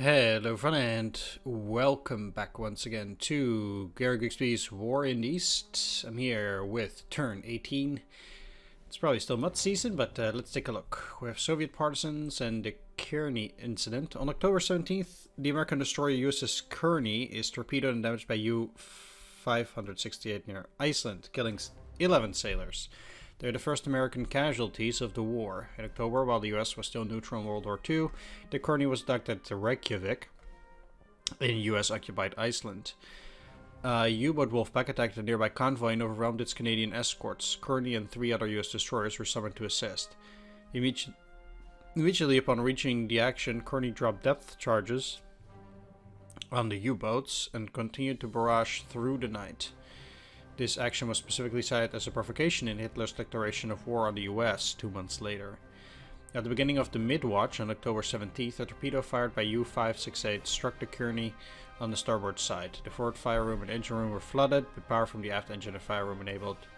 Hello everyone and welcome back once again to Grigsby's War in the East. I'm here with turn 18. It's probably still mud season, but let's take a look. We have Soviet partisans and the Kearney incident. On October 17th, the American destroyer USS Kearney is torpedoed and damaged by U-568 near Iceland, killing 11 sailors. They're the first American casualties of the war. In October, while the US was still neutral in World War II, the Kearney was docked at Reykjavik in US-occupied Iceland. U-boat Wolfpack attacked a nearby convoy and overwhelmed its Canadian escorts. Kearney and 3 other US destroyers were summoned to assist. Immediately upon reaching the action, Kearney dropped depth charges on the U-boats and continued to barrage through the night. This action was specifically cited as a provocation in Hitler's declaration of war on the US 2 months later. At the beginning of the mid-watch on October 17th, a torpedo fired by U-568 struck the Kearney on the starboard side. The forward fire room and engine room were flooded, but power from the aft engine and fire room enabled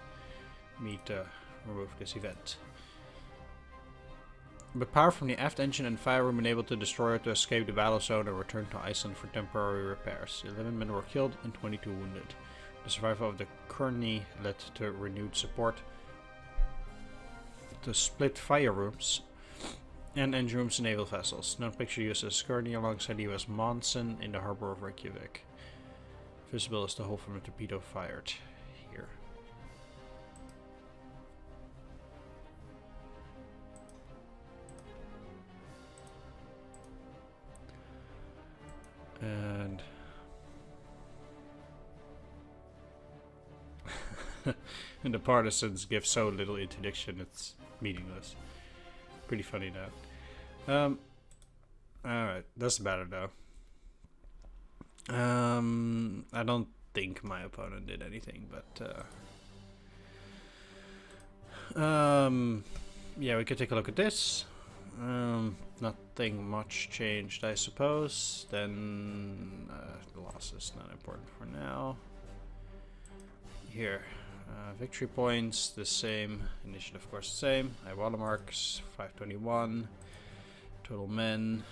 me to remove this event. But power from the aft engine and fire room enabled the destroyer to escape the battle zone and return to Iceland for temporary repairs. 11 men were killed and 22 wounded. The survival of the Kearney led to renewed support to split fire rooms and engine rooms in naval vessels. Known picture USS Kearney alongside the US Monson in the harbor of Reykjavik. Visible is the hole from a torpedo fired here. And and the partisans give so little interdiction, it's meaningless. Pretty funny that. Alright, doesn't matter though. I don't think my opponent did anything, but yeah, we could take a look at this. Nothing much changed, I suppose. Then the loss is not important for now. Here. Victory points, the same. Initiative, of course, the same. High water marks, 521. Total men.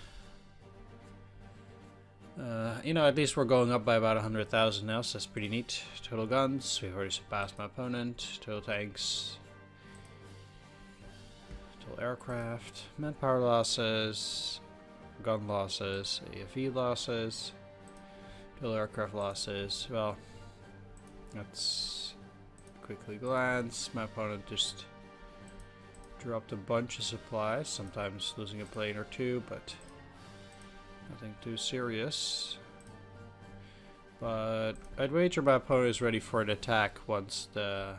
At least we're going up by about 100,000 now, so that's pretty neat. Total guns, we've already surpassed my opponent. Total tanks. Total aircraft. Manpower losses. Gun losses. AFE losses. Total aircraft losses. Well, that's... Quickly glance, my opponent just dropped a bunch of supplies, sometimes losing a plane or two, but nothing too serious. But I'd wager my opponent is ready for an attack once the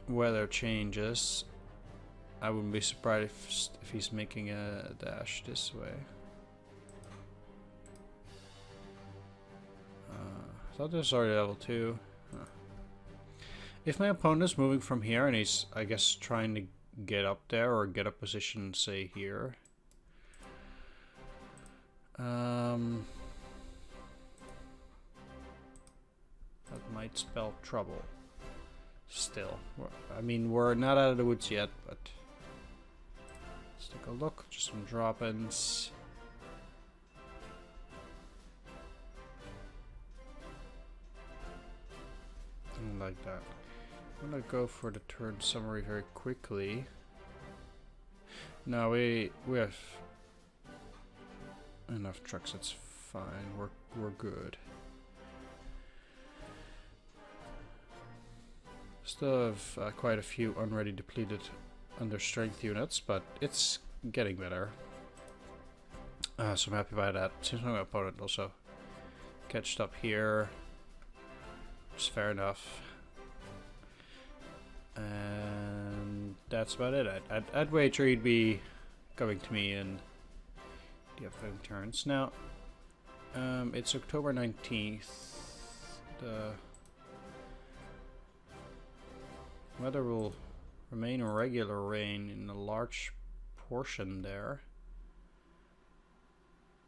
weather changes. I wouldn't be surprised if he's making a dash this way. I thought this was already level 2. Huh. If my opponent is moving from here and he's, I guess, trying to get up there or get a position, say, here. That might spell trouble. Still. We're not out of the woods yet, but... Let's take a look. Just some drop-ins. Like that. I'm gonna go for the turn summary very quickly. No, we have enough trucks. It's fine. We're good. Still have quite a few unready depleted under strength units, but it's getting better. So I'm happy about that. Seems like my opponent also catched up here. Which is fair enough. And that's about it. I'd wager he'd be coming to me in the upcoming turns. Now, it's October 19th. The weather will remain regular rain in a large portion there.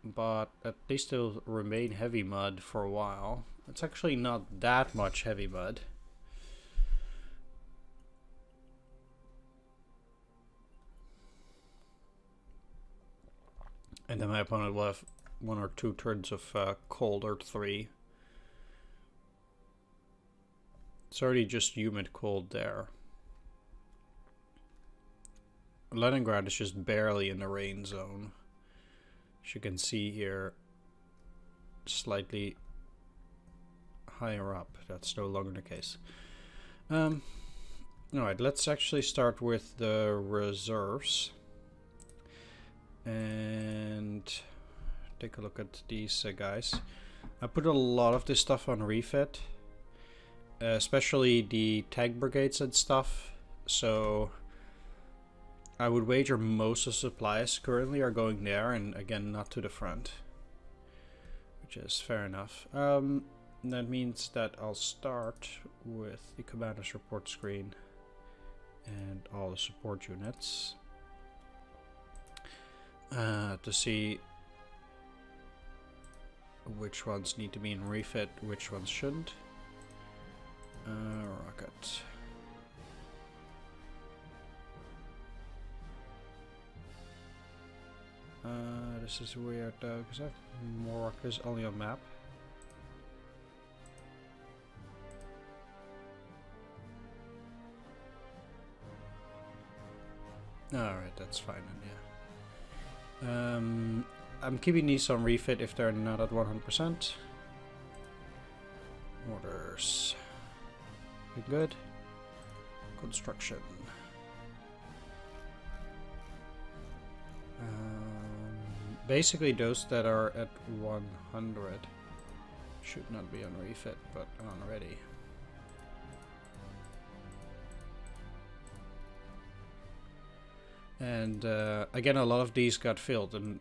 But at least it'll remain heavy mud for a while. It's actually not that much heavy mud. And then my opponent will have 1 or 2 turns of cold or 3. It's already just humid cold there. Leningrad is just barely in the rain zone. As you can see here, slightly higher up. That's no longer the case. Alright, let's actually start with the reserves. And take a look at these guys. I put a lot of this stuff on refit. Especially the tank brigades and stuff. So I would wager most of the supplies currently are going there, and again not to the front. Which is fair enough. That means that I'll start with the commander's report screen and all the support units to see which ones need to be in refit, which ones shouldn't. Rocket. This is weird though, because I have more rockets only on map. Alright, that's fine then, yeah. I'm keeping these on refit if they're not at 100%. Orders. Good. Construction. Basically those that are at 100 should not be on refit, but on ready. And again, a lot of these got filled, and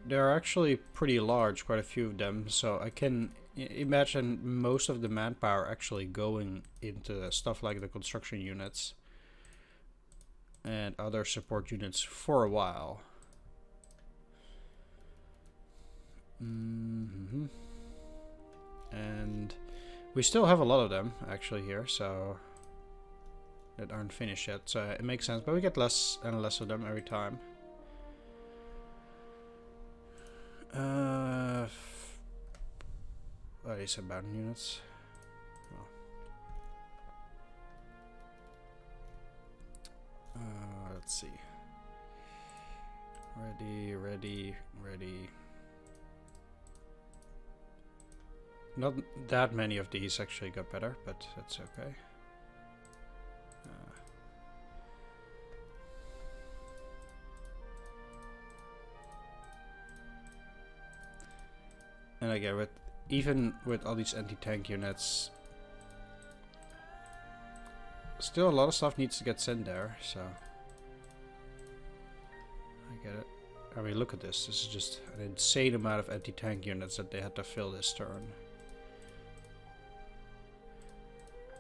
they're actually pretty large, quite a few of them, so I can imagine most of the manpower actually going into stuff like the construction units and other support units for a while. And we still have a lot of them actually here, so that aren't finished yet, so it makes sense, but we get less and less of them every time. Oh, these are battle units. Oh. Let's see. Ready. Not that many of these actually got better, but that's okay. And again, even with all these anti-tank units, still a lot of stuff needs to get sent there, so I get it. I mean, look at this. This is just an insane amount of anti-tank units that they had to fill this turn.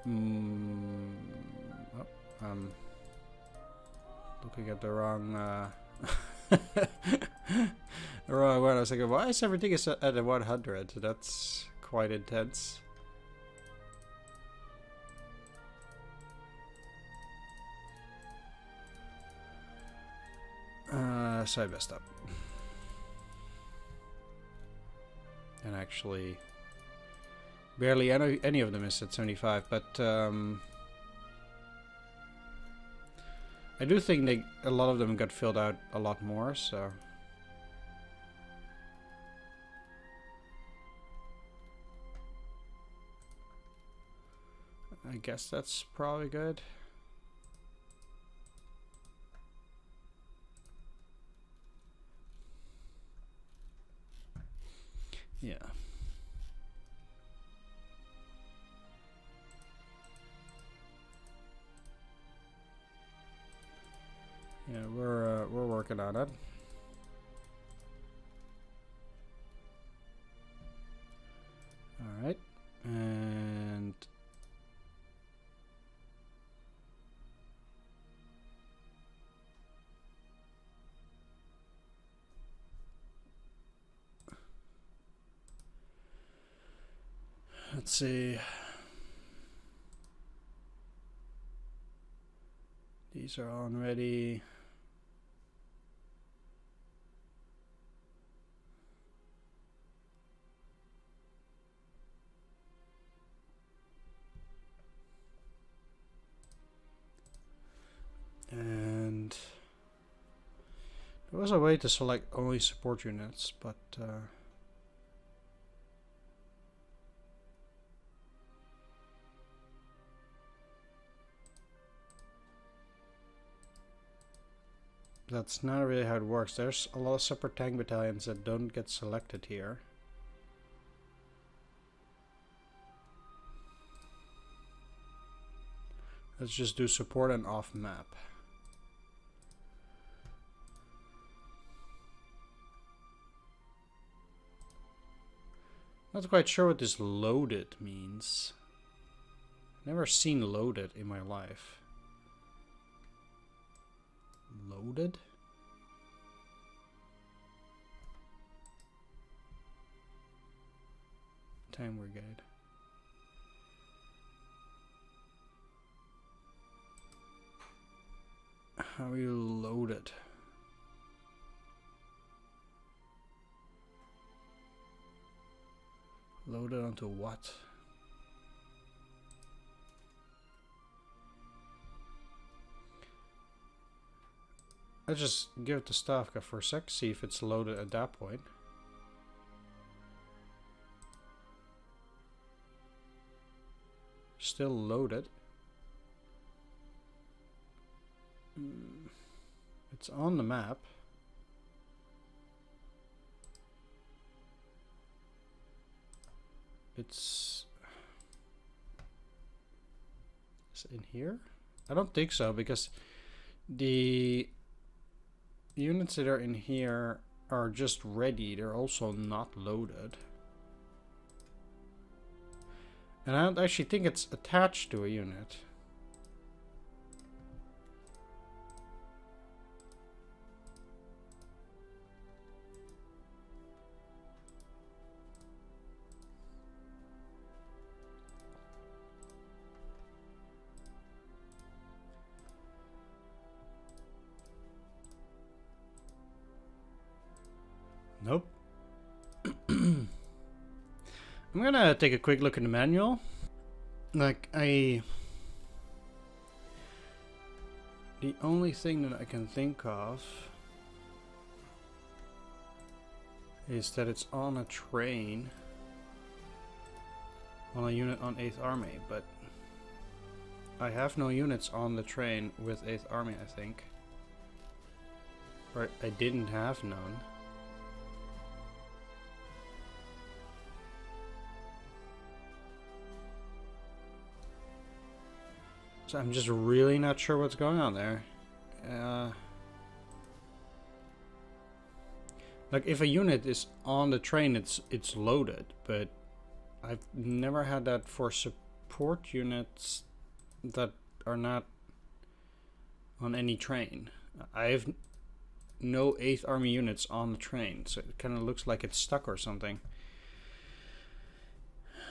Oh, I'm looking at the wrong the wrong one. I was thinking, why is everything at a 100? That's quite intense. So I messed up. And actually, barely any of them is at 75, but I do think a lot of them got filled out a lot more, so. I guess that's probably good. Yeah. Yeah, we're working on it. All right, and let's see. These are on ready. There was a way to select only support units, but that's not really how it works. There's a lot of separate tank battalions that don't get selected here. Let's just do support and off map. Not quite sure what this loaded means. Never seen loaded in my life. Loaded? Tank brigade. How you load it? Load it onto what? Let's just give it to Stavka for a sec, see if it's loaded at that point. Still loaded. It's on the map. It's in here? I don't think so, because the units that are in here are just ready. They're also not loaded. And I don't actually think it's attached to a unit. Nope. I'm gonna take a quick look in the manual. The only thing that I can think of is that it's on a train on a unit on 8th Army, but I have no units on the train with 8th Army, I think. Or I didn't have none. So I'm just really not sure what's going on there. Like if a unit is on the train, it's loaded, but I've never had that for support units that are not on any train. I have no 8th Army units on the train, so it kind of looks like it's stuck or something.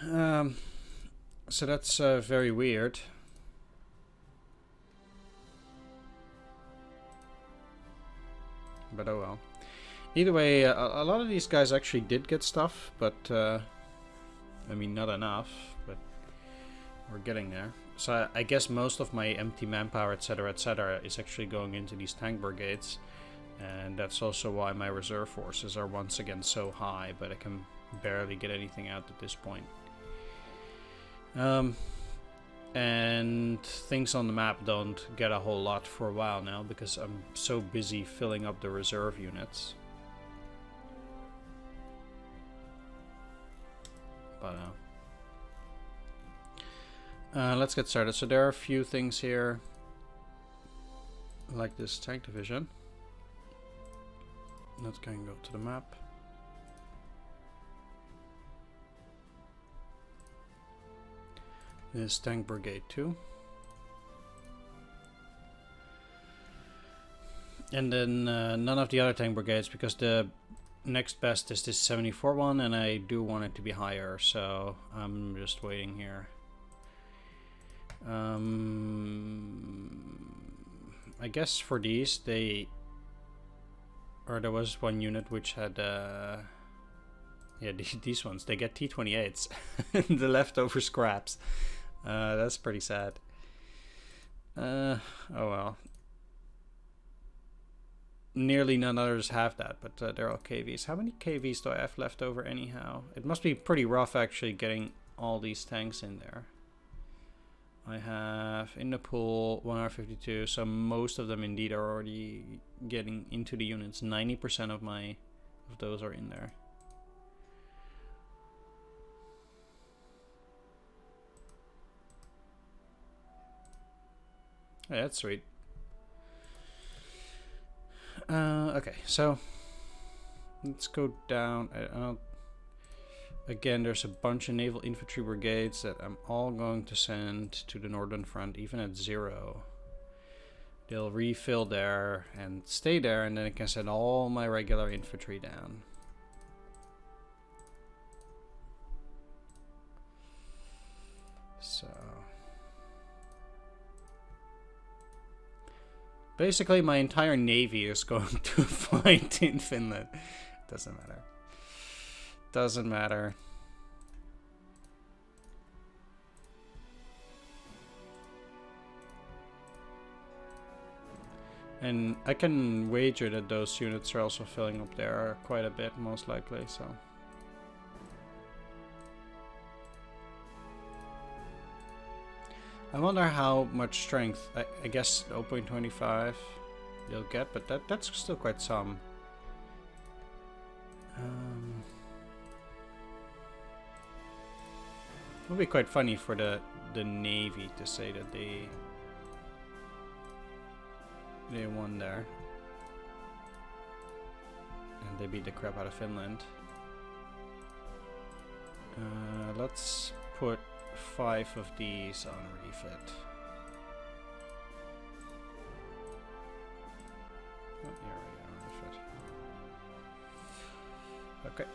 So that's very weird. But oh well. Either way, a lot of these guys actually did get stuff, but I mean, not enough, but we're getting there. So I guess most of my empty manpower, etc., is actually going into these tank brigades, and that's also why my reserve forces are once again so high, but I can barely get anything out at this point. And things on the map don't get a whole lot for a while now, because I'm so busy filling up the reserve units. But let's get started. So there are a few things here, like this tank division. Let's go and go to the map. This tank brigade 2. And then none of the other tank brigades, because the next best is this 74 one, and I do want it to be higher, so I'm just waiting here. I guess for these, there was one unit which had yeah, these ones, they get T-28s, the leftover scraps. That's pretty sad. Oh well. nearly none others have that, but they're all KVs. How many KVs do I have left over anyhow? It must be pretty rough actually getting all these tanks in there. I have in the pool 152, so most of them indeed are already getting into the units. 90% of those are in there. Yeah, that's sweet. Okay, so let's go down. Again, there's a bunch of naval infantry brigades that I'm all going to send to the northern front, even at 0. They'll refill there and stay there, and then I can send all my regular infantry down. So basically my entire navy is going to fight in Finland. Doesn't matter. Doesn't matter. And I can wager that those units are also filling up there quite a bit, most likely, so. I wonder how much strength, I guess 0.25 you'll get, but that's still quite some. It would be quite funny for the Navy to say that they won there. And they beat the crap out of Finland. Let's put 5 of these on refit. Oh, here we are, refit. Okay.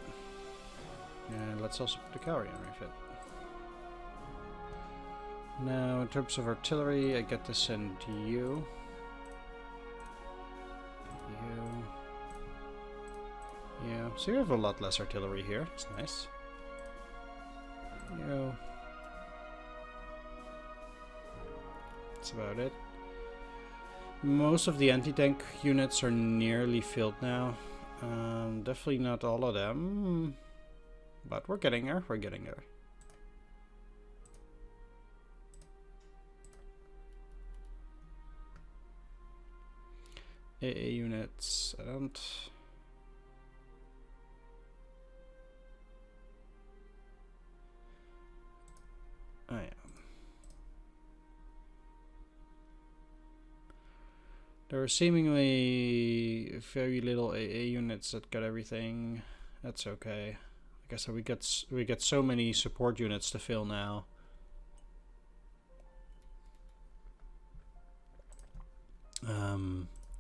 And let's also put the cavalry on refit. Now, in terms of artillery, I get to send you. Yeah, so you have a lot less artillery here. It's nice. You. That's about it. Most of the anti-tank units are nearly filled now. Definitely not all of them. But we're getting there. We're getting there. AA units. I don't... Oh, yeah. There are seemingly very little AA units that got everything. That's okay. I guess we get so many support units to fill now.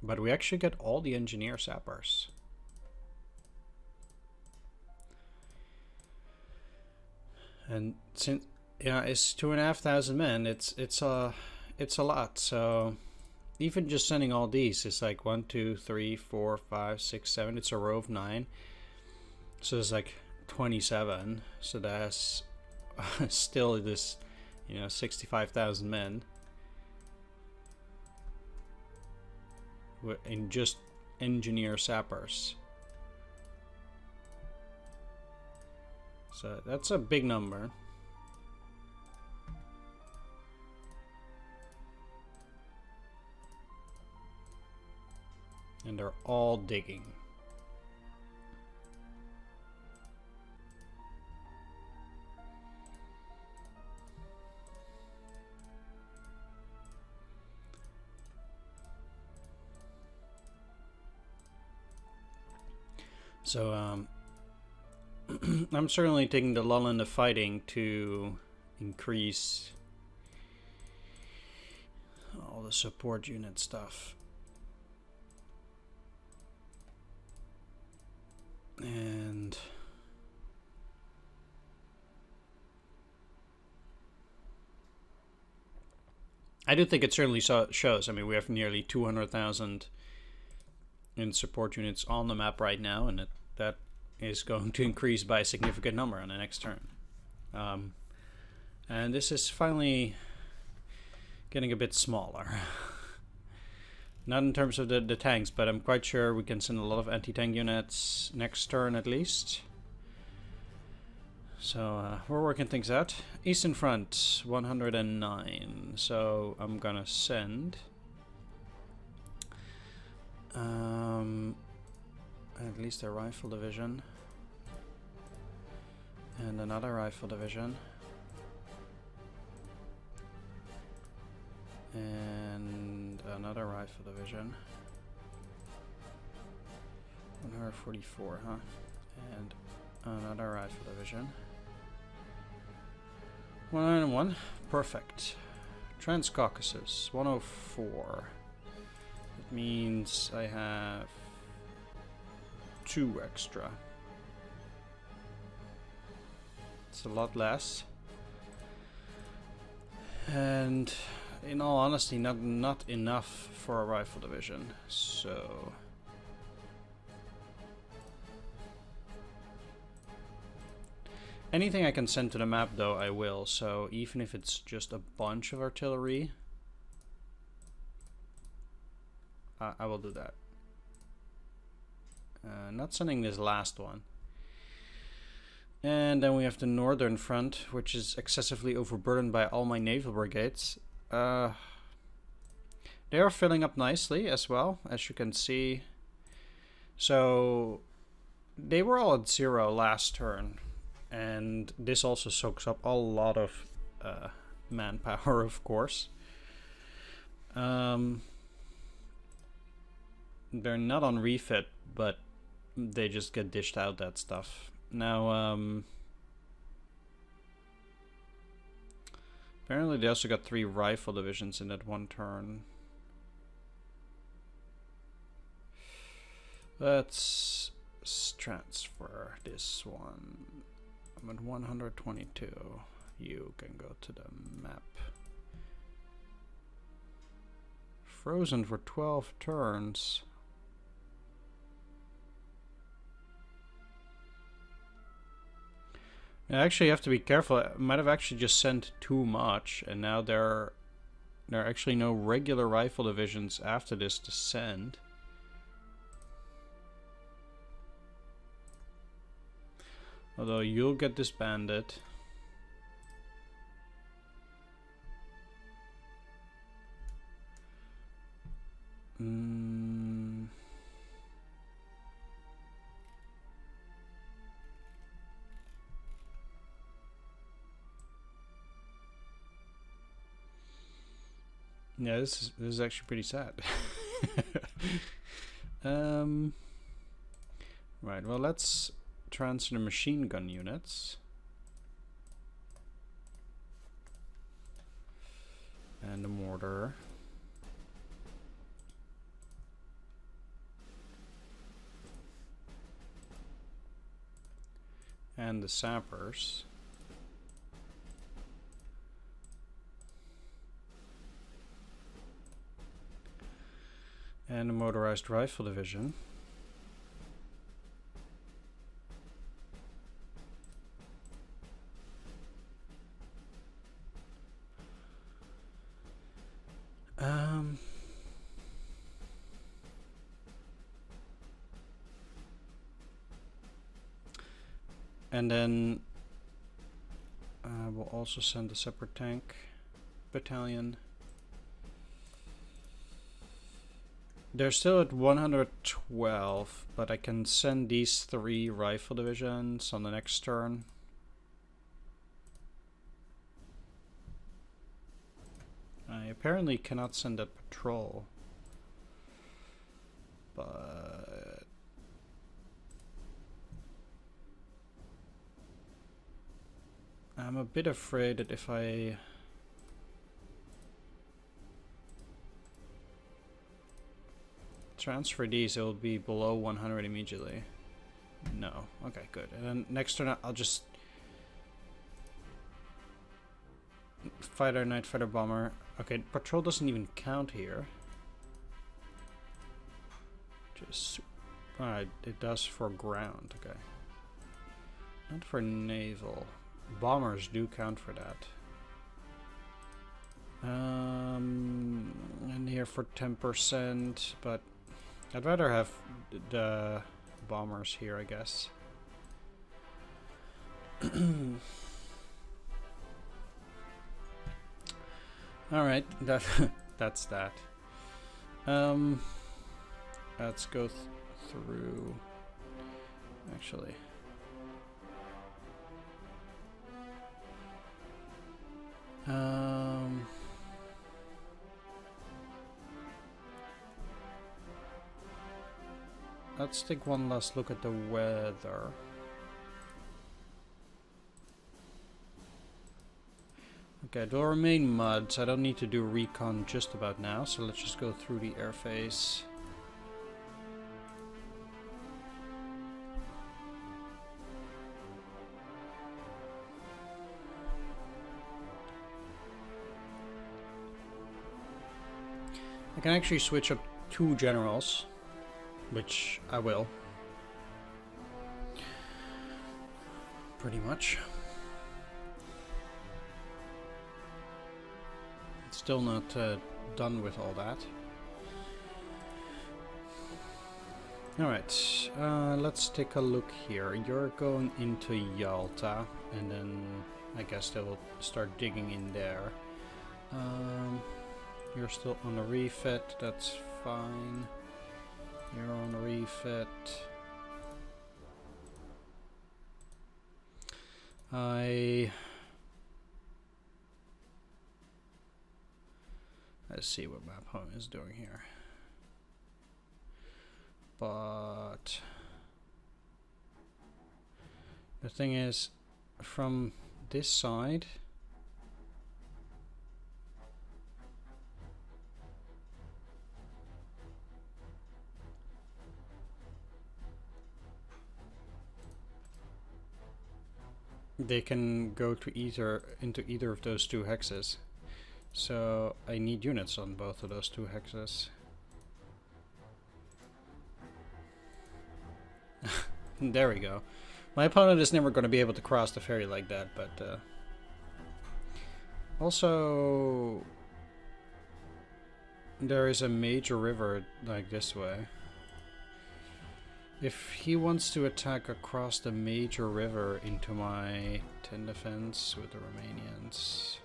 But we actually get all the engineer sappers. And since it's 2,500 men, it's a lot. So even just sending all these is like 1, 2, 3, 4, 5, 6, 7. It's a row of 9. So it's like 27. So that's still this, 65,000 men. In just engineer sappers. So that's a big number. And they're all digging. So I'm certainly taking the lull in the fighting to increase all the support unit stuff. And I do think it certainly shows. I mean, we have nearly 200,000 in support units on the map right now, and that is going to increase by a significant number on the next turn. And this is finally getting a bit smaller. Not in terms of the tanks, but I'm quite sure we can send a lot of anti-tank units next turn at least. So we're working things out. Eastern Front, 109. So I'm gonna send at least a rifle division and another rifle division and another rifle division. 144, huh? And another rifle division. 101, perfect. Trans-Caucasus, 104. That means I have 2 extra. It's a lot less. And in all honesty, not enough for a rifle division. So anything I can send to the map, though, I will. So even if it's just a bunch of artillery, I will do that. Not sending this last one. And then we have the Northern Front, which is excessively overburdened by all my naval brigades. They are filling up nicely as well, as you can see. So they were all at 0 last turn. And this also soaks up a lot of manpower, of course. They're not on refit, but they just get dished out that stuff. Now, apparently they also got 3 rifle divisions in that one turn. Let's transfer this one. I'm at 122. You can go to the map. Frozen for 12 turns. I actually have to be careful. I might have actually just sent too much, and now there are actually no regular rifle divisions after this to send. Although you'll get disbanded. Yeah, this is actually pretty sad. Right, well, let's transfer the machine gun units. And the mortar. And the sappers. And a motorized rifle division. And then we'll also send a separate tank battalion. They're still at 112, but I can send these 3 rifle divisions on the next turn. I apparently cannot send that patrol, but I'm a bit afraid that if I transfer these, it will be below 100 immediately. No. Okay, good. And then next turn I'll just fighter, night fighter, bomber. Okay, patrol doesn't even count here. Just it does for ground. Okay, not for naval. Bombers do count for that. And here for 10%, but I'd rather have the bombers here, I guess. Alright, that's that. Let's go through. Actually. Let's take one last look at the weather. Okay, it'll remain mud, so I don't need to do recon just about now, so let's just go through the airface. I can actually switch up 2 generals, which I will. Pretty much. Still not done with all that. Alright, let's take a look here. You're going into Yalta, and then I guess they will start digging in there. You're still on a refit, that's fine. You're on a refit. Let's see what my opponent is doing here. But the thing is, from this side, they can go to into either of those 2 hexes. So I need units on both of those 2 hexes. There we go. My opponent is never going to be able to cross the ferry like that, but also there is a major river like this way. If he wants to attack across the major river into my 10 defense with the Romanians,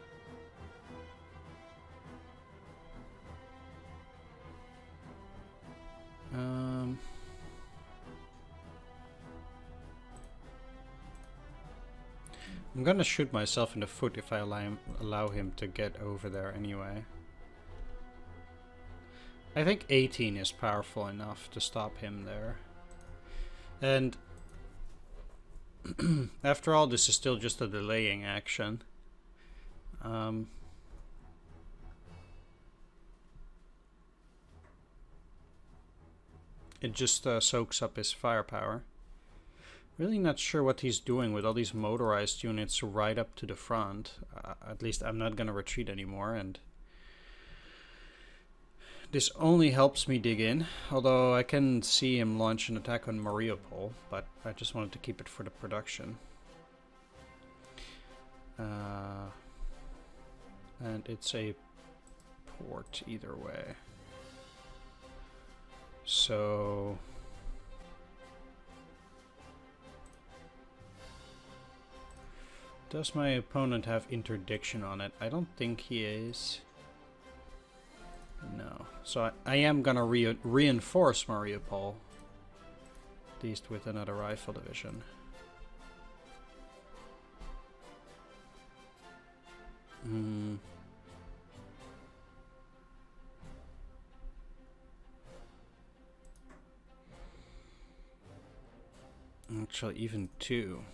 I'm gonna shoot myself in the foot if I allow him to get over there anyway. I think 18 is powerful enough to stop him there. And after all, this is still just a delaying action. It just soaks up his firepower. Really not sure what he's doing with all these motorized units right up to the front. At least I'm not gonna retreat anymore, and this only helps me dig in, although I can see him launch an attack on Mariupol, but I just wanted to keep it for the production. And it's a port either way. So does my opponent have interdiction on it? I don't think he is. No. So I am gonna reinforce Mariupol, at least with another rifle division. Actually, even 2.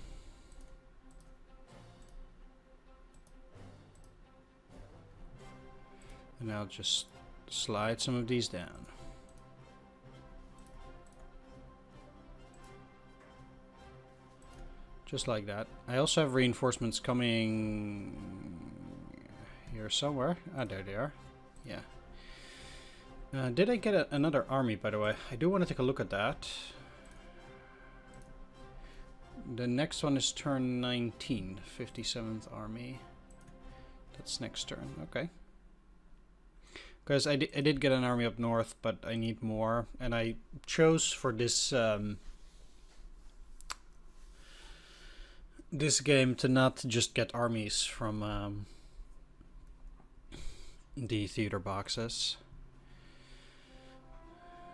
And I'll just slide some of these down. Just like that. I also have reinforcements coming here somewhere. Ah, there they are. Yeah. Did I get another army, by the way? I do want to take a look at that. The next one is turn 19, 57th Army. That's next turn, okay. Because I did get an army up north, but I need more. And I chose for this this game to not just get armies from the theater boxes.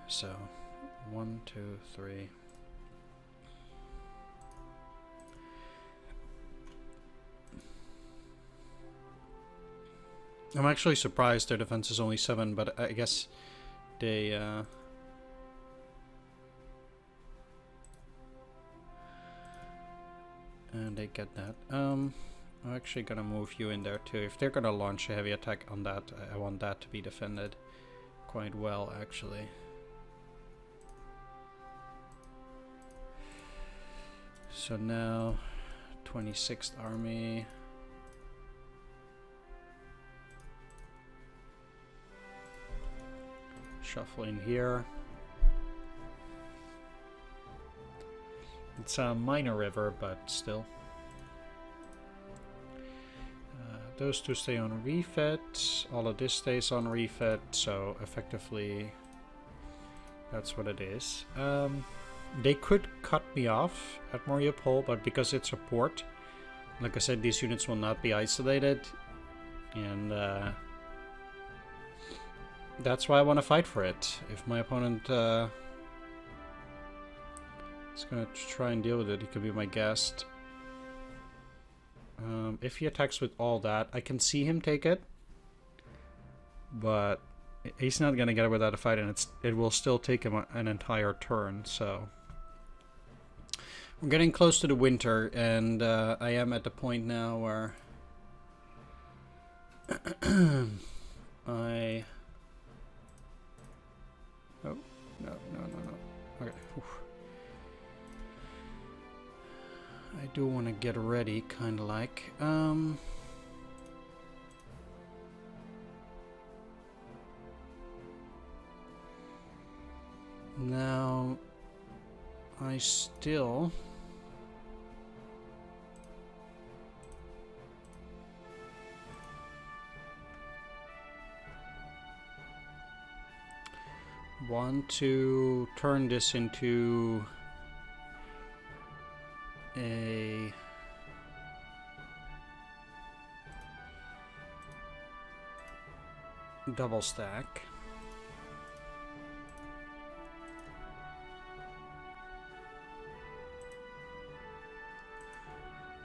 So, 1, 2, 3. I'm actually surprised their defense is only 7, but I guess they and they get that. I'm actually gonna move you in there too. If they're gonna launch a heavy attack on that, I want that to be defended quite well, actually. So now, 26th Army. Shuffling here. It's a minor river, but still. Those two stay on refit. All of this stays on refit, so effectively that's what it is. They could cut me off at Mariupol, but because it's a port, like I said, these units will not be isolated, and that's why I want to fight for it. If my opponent is going to try and deal with it, he could be my guest. If he attacks with all that, I can see him take it, but he's not going to get it without a fight, and it will still take him an entire turn. So we're getting close to the winter, and I am at the point now where I... Oh, no. Okay. Oof. I do want to get ready, kind of like. Now, I still... want to turn this into a double stack.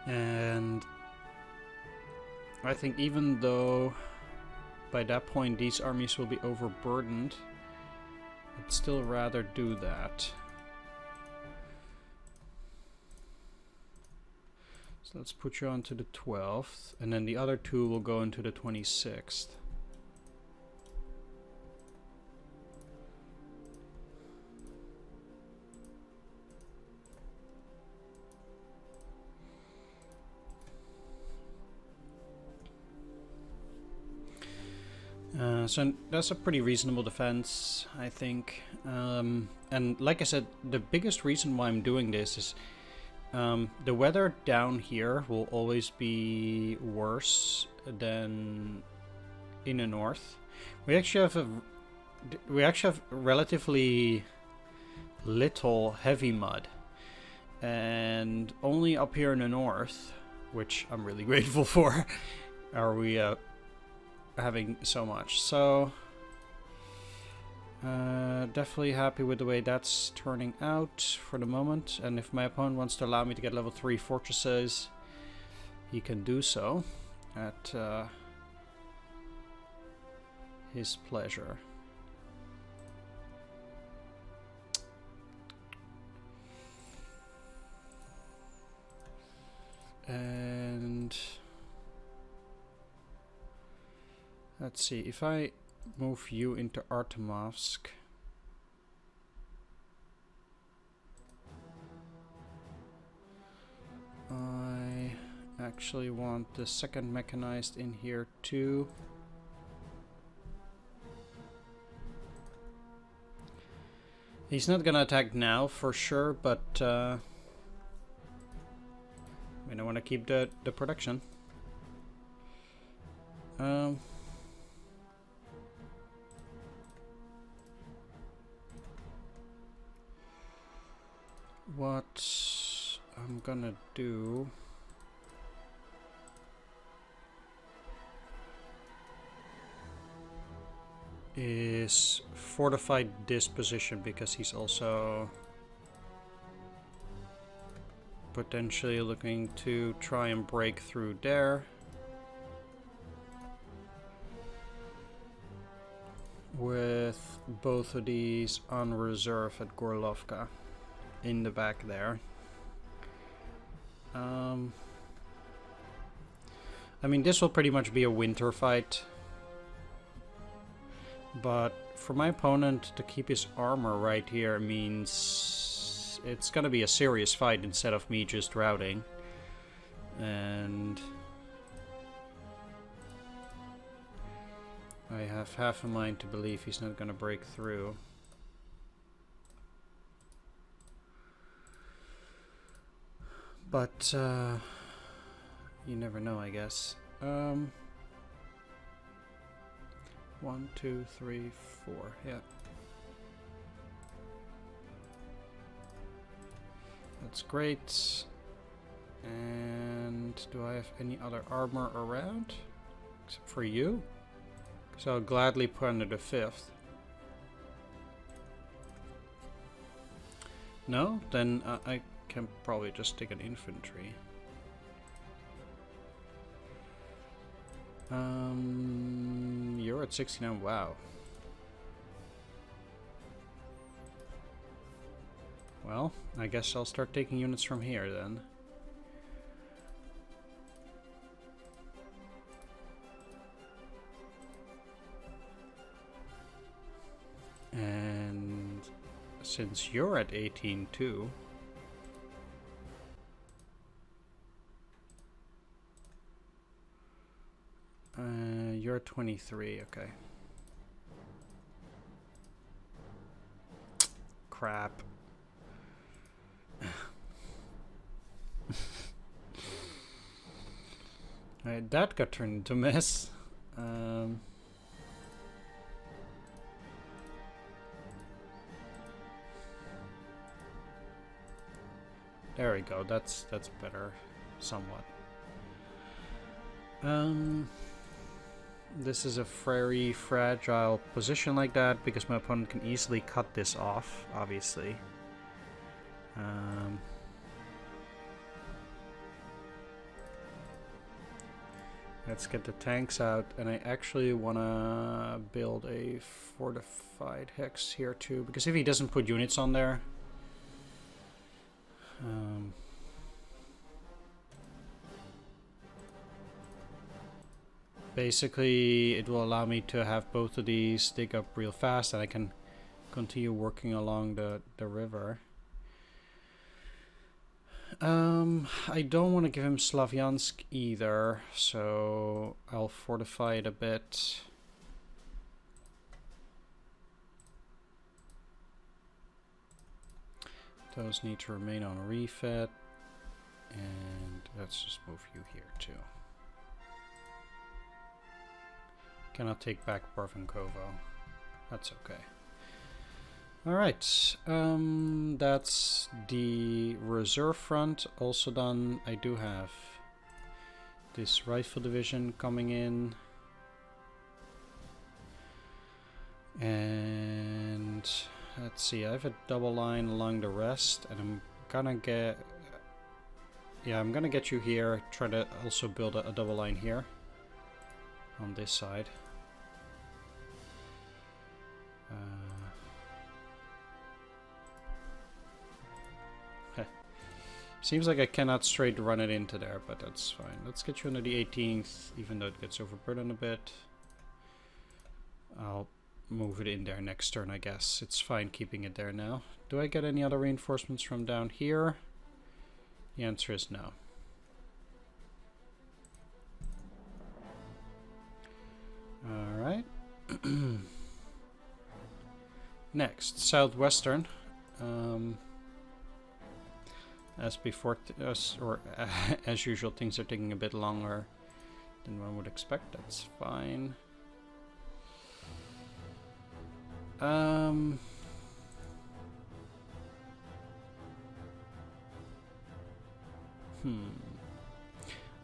And I think even though by that point these armies will be overburdened, I'd still rather do that. So let's put you on to the 12th, and then the other two will go into the 26th. So that's a pretty reasonable defense, I think. And like I said, the biggest reason why I'm doing this is the weather down here will always be worse than in the north. We actually have relatively little heavy mud, and only up here in the north, which I'm really grateful for, are we having so much. So definitely happy with the way that's turning out for the moment, and if my opponent wants to allow me to get level 3 fortresses, he can do so at his pleasure. And let's see, if I move you into Artemovsk, I actually want the second mechanized in here too. He's not gonna attack now for sure, but I mean, I want to keep the production. What I'm gonna do is fortify this position because he's also potentially looking to try and break through there. With both of these on reserve at Gorlovka in the back there. I mean, this will pretty much be a winter fight. But for my opponent to keep his armor right here means it's gonna be a serious fight instead of me just routing. And I have half a mind to believe he's not gonna break through. But you never know, I guess. 1, 2, 3, 4. Yeah. That's great. And do I have any other armor around? Except for you? So I'll gladly put under the 5th. No? Then I can probably just take an infantry. You're at 69. Wow. Well, I guess I'll start taking units from here then. And since you're at 18 too, you're 23, okay. Crap. Alright, that got turned into a mess. There we go, that's better, somewhat. This is a very fragile position like that because my opponent can easily cut this off, obviously. Let's get the tanks out, and I actually want to build a fortified hex here too, because if he doesn't put units on there, basically it will allow me to have both of these dig up real fast, and I can continue working along the river. I don't want to give him Slavyansk either, so I'll fortify it a bit. Those need to remain on refit, and let's just move you here too. Cannot take back Barvenkovo. That's okay. Alright, that's the reserve front also done. I do have this rifle division coming in. And let's see, I have a double line along the rest, and I'm gonna get... Yeah, I'm gonna get you here, try to also build a double line here on this side. Seems like I cannot straight run it into there, but that's fine. Let's get you into the 18th, even though it gets overburdened a bit. I'll move it in there next turn, I guess. It's fine keeping it there now. Do I get any other reinforcements from down here? The answer is no. Alright. Next, Southwestern. As before, as usual, things are taking a bit longer than one would expect. That's fine.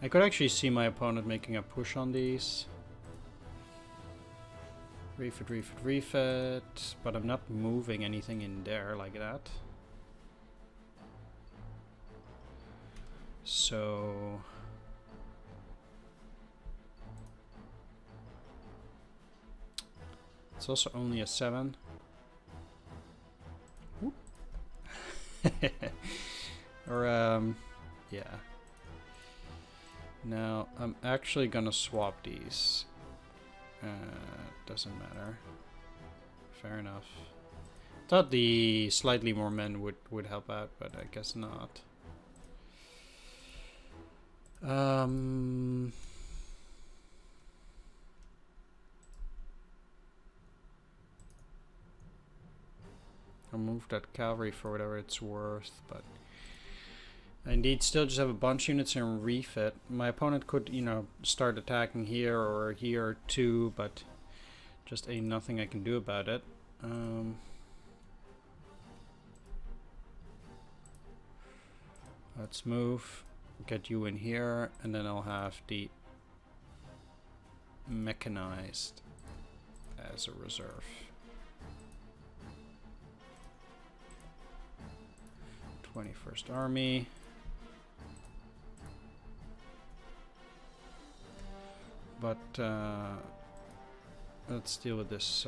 I could actually see my opponent making a push on these. Refit, refit, refit. But I'm not moving anything in there like that. So... it's also only a 7. Or, yeah. Now, I'm actually gonna swap these. Doesn't matter. Fair enough. Thought the slightly more men would help out, but I guess not. I'll move that cavalry for whatever it's worth, but I indeed still just have a bunch of units in refit. My opponent could, you know, start attacking here or here too, but just ain't nothing I can do about it. Let's move, get you in here, and then I'll have the mechanized as a reserve. 21st Army. But let's deal with this.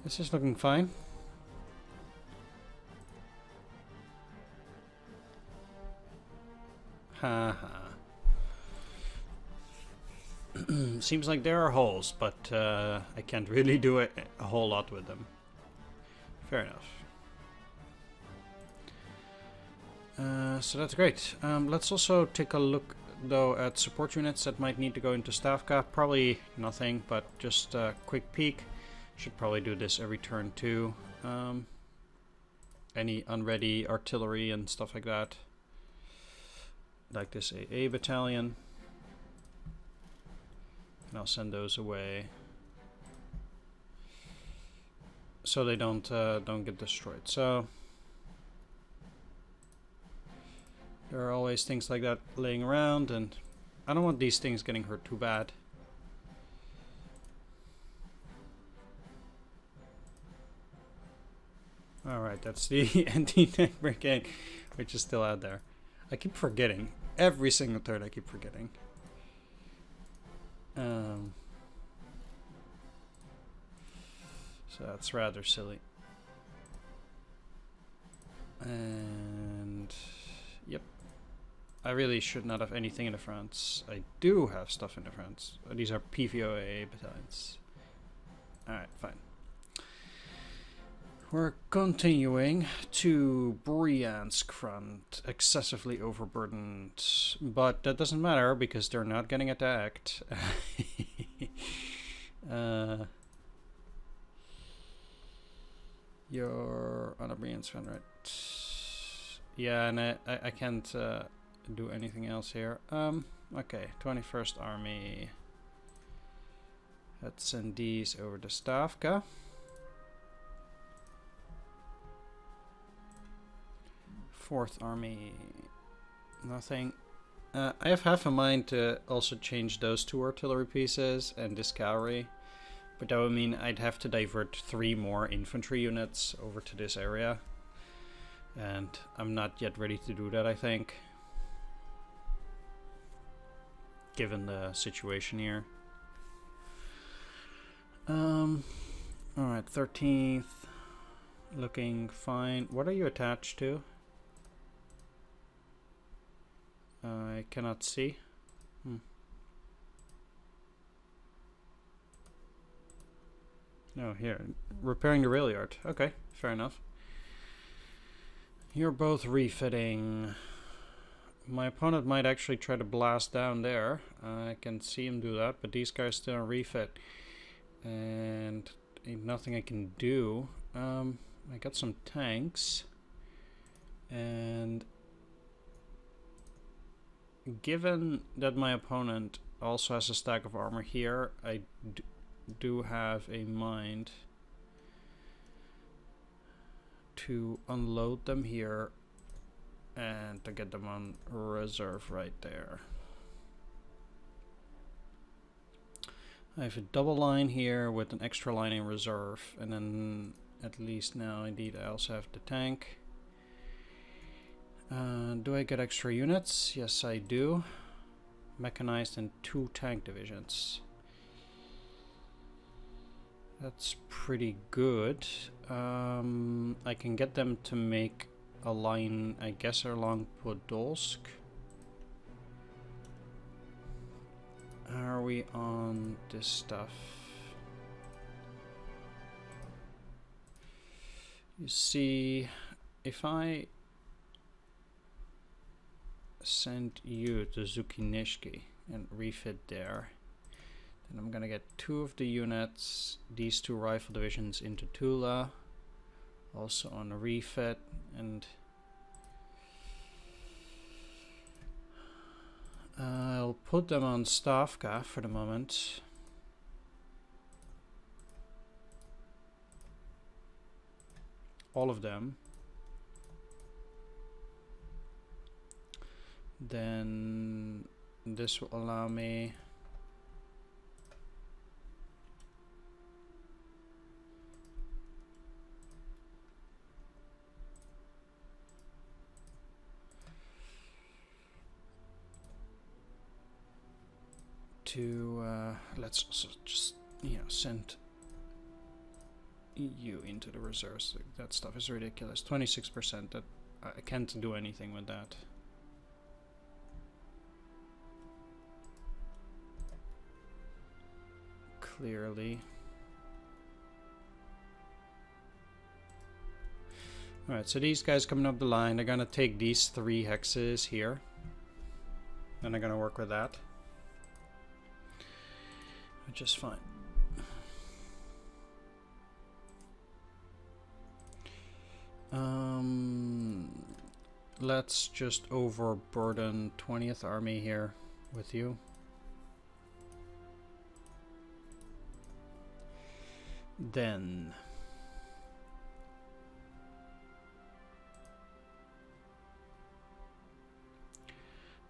This is looking fine. Haha. Seems like there are holes, but I can't really do a whole lot with them. Fair enough. So that's great. Let's also take a look though at support units that might need to go into Stavka. Probably nothing, but just a quick peek. Should probably do this every turn too. Any unready artillery and stuff like that. Like this AA battalion. And I'll send those away. So they don't get destroyed. So there are always things like that laying around, and I don't want these things getting hurt too bad. Alright, that's the anti-tank brigade, which is still out there. I keep forgetting. Every single turn I keep forgetting. So that's rather silly. And... yep. I really should not have anything in the fronts. I do have stuff in the fronts. These are PVOA battalions. Alright, fine. We're continuing to Bryansk front, excessively overburdened, but that doesn't matter because they're not getting attacked. You're on a Bryansk front, right? Yeah, and I can't do anything else here. Okay, 21st Army. Let's send these over to Stavka. Fourth Army, nothing. I have half a mind to also change those 2 artillery pieces and this cavalry, but that would mean I'd have to divert 3 more infantry units over to this area, and I'm not yet ready to do that, I think, given the situation here. Alright, 13th, looking fine. What are you attached to? I cannot see. No, here. Repairing the rail yard. Okay, fair enough. You're both refitting. My opponent might actually try to blast down there. I can see him do that, but these guys still refit. And ain't nothing I can do. I got some tanks. And given that my opponent also has a stack of armor here, I do have a mind to unload them here and to get them on reserve right there. I have a double line here with an extra line in reserve, and then at least now indeed I also have the tank. Do I get extra units? Yes, I do. Mechanized and 2 tank divisions. That's pretty good. I can get them to make a line, I guess, along Podolsk. Are we on this stuff? You see, if I send you to Zukinishki and refit there, then I'm gonna get 2 of the units, these 2 rifle divisions into Tula, also on a refit, and I'll put them on Stavka for the moment. All of them. Then this will allow me to let's also just, you know, send you into the reserves. That stuff is ridiculous. 26%. That I can't do anything with that. Clearly. Alright, so these guys coming up the line, they're gonna take these 3 hexes here. And they're gonna work with that. Which is fine. Let's just overburden 20th Army here with you. Then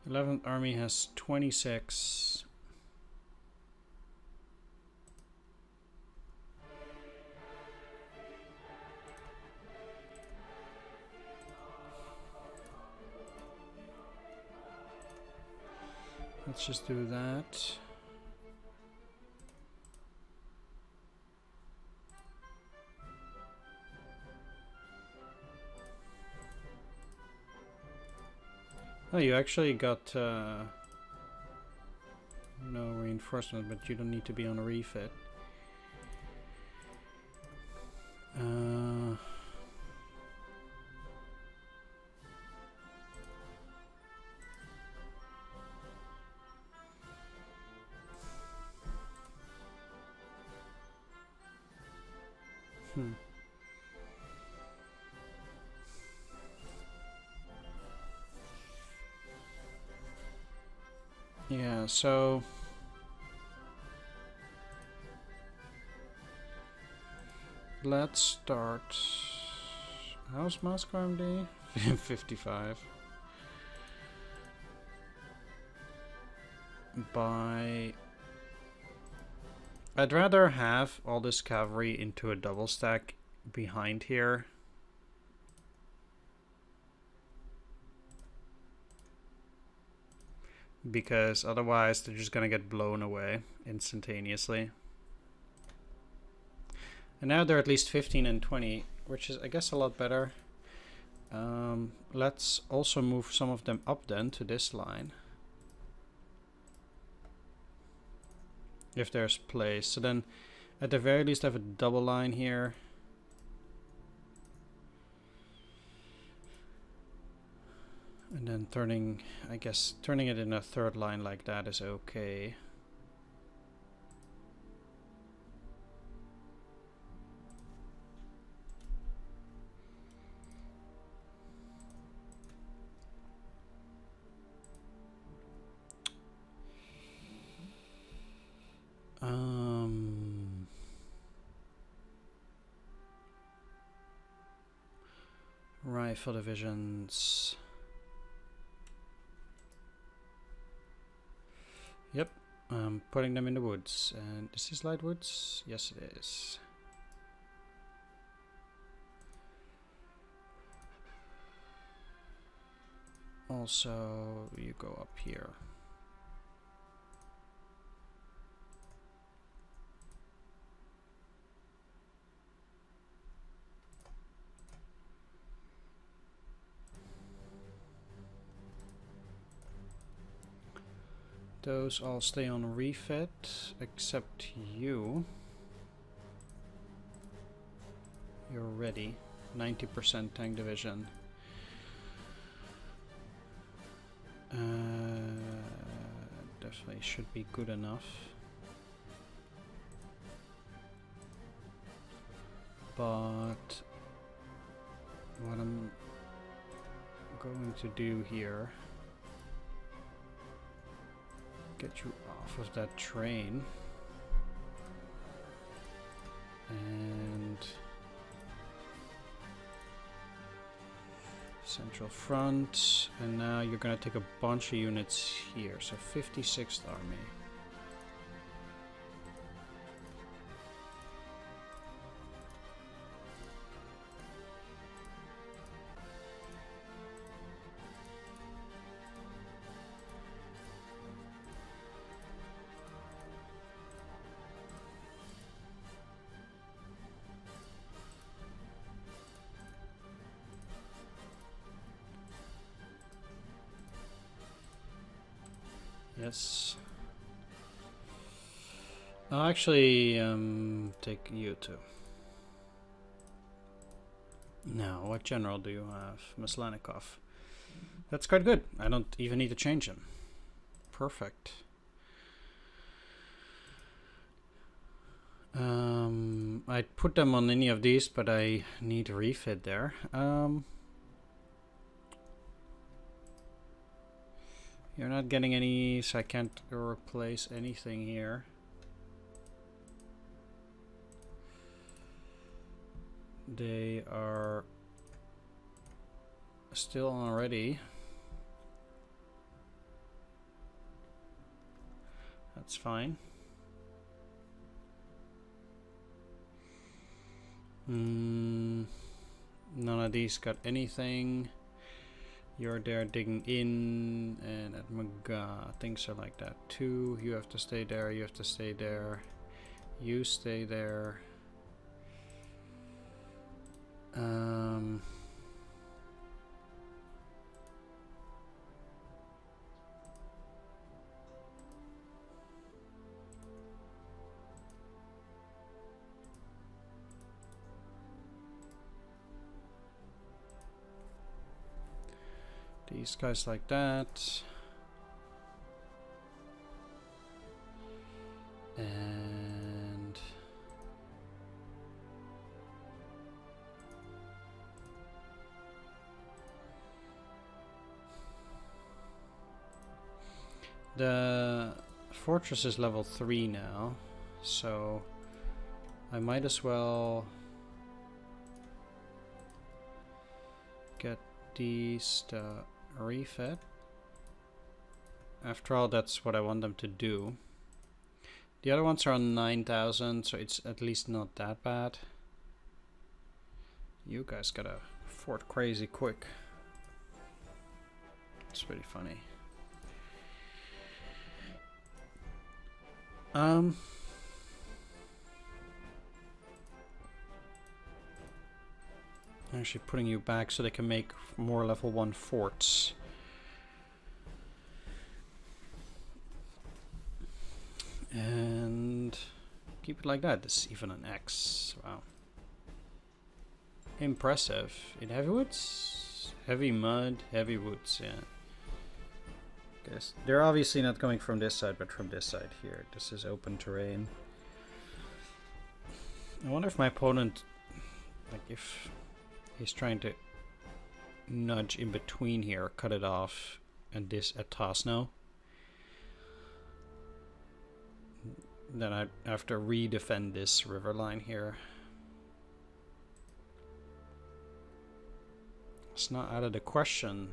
11th Army has 26. Let's just do that. Oh, you actually got no reinforcement, but you don't need to be on a refit. Yeah, so let's start. How's Moscow MD? 55. I'd rather have all this cavalry into a double stack behind here. Because otherwise they're just gonna get blown away instantaneously. And now they're at least 15 and 20, which is, I guess, a lot better. Let's also move some of them up then to this line. If there's place. So then, at the very least, I have a double line here. And then turning, I guess, turning it in a third line like that is okay. Rifle divisions. Yep, I'm putting them in the woods. And is this light woods? Yes, it is. Also, you go up here. Those all stay on refit, except you. You're ready. 90% tank division. Definitely should be good enough. But what I'm going to do here, get you off of that train and central front, and now you're gonna take a bunch of units here, so 56th Army. Yes. I'll actually take you too. Now, what general do you have? Maslanikov. That's quite good. I don't even need to change him. Perfect. I'd put them on any of these, but I need a refit there. You're not getting any, so I can't replace anything here. They are still already. That's fine. None of these got anything. You're there digging in, and at Maga, things are like that too. You have to stay there, you have to stay there. You stay there. These guys like that. And the fortress is level 3 now, so I might as well get these to refit. After all, that's what I want them to do. The other ones are on 9,000, so it's at least not that bad. You guys gotta fort crazy quick. It's pretty funny. Actually putting you back so they can make more level 1 forts. And keep it like that. This is even an X. Wow. Impressive. In heavy woods? Heavy mud, heavy woods, yeah. Guess they're obviously not coming from this side, but from this side here. This is open terrain. I wonder if my opponent, like if he's trying to nudge in between here, cut it off, and this at Tosno. Then I have to re-defend this river line here. It's not out of the question.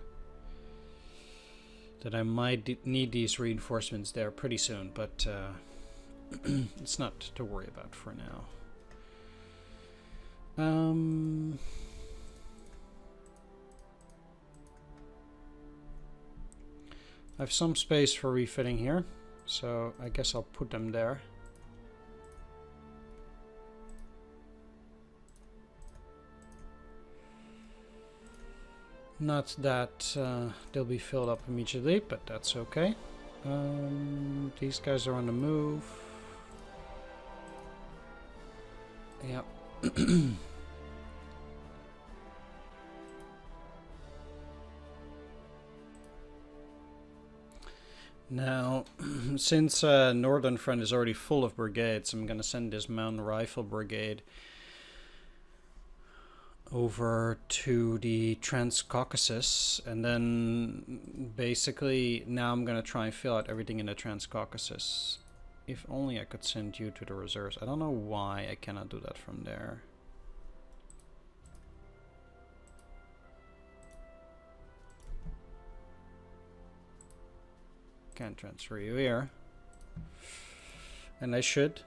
that I might need these reinforcements there pretty soon, but it's not to worry about for now. I have some space for refitting here, so I guess I'll put them there. Not that they'll be filled up immediately, but that's okay. These guys are on the move. Yeah. Now, since Northern Front is already full of brigades, I'm gonna send this mountain rifle brigade over to the Transcaucasus, and then basically now I'm gonna try and fill out everything in the Transcaucasus. If only I could send you to the reserves. I don't know why I cannot do that from there. Can't transfer you here. And I should.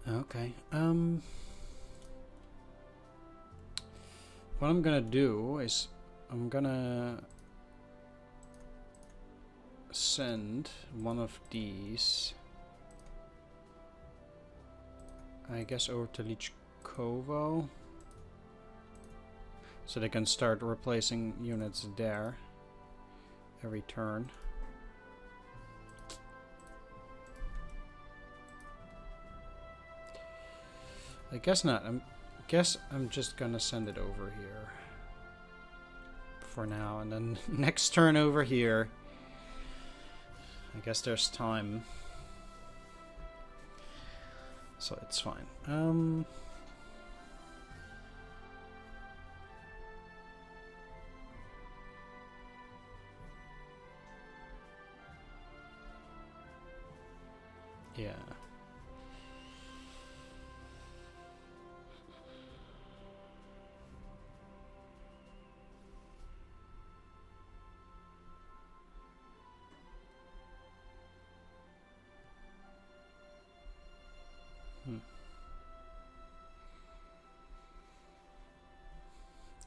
Okay. What I'm gonna do is I'm gonna send one of these, I guess, over to Lichkovo, so they can start replacing units there every turn. I guess not. I'm just gonna send it over here for now, and then next turn over here. I guess there's time, so it's fine. Yeah.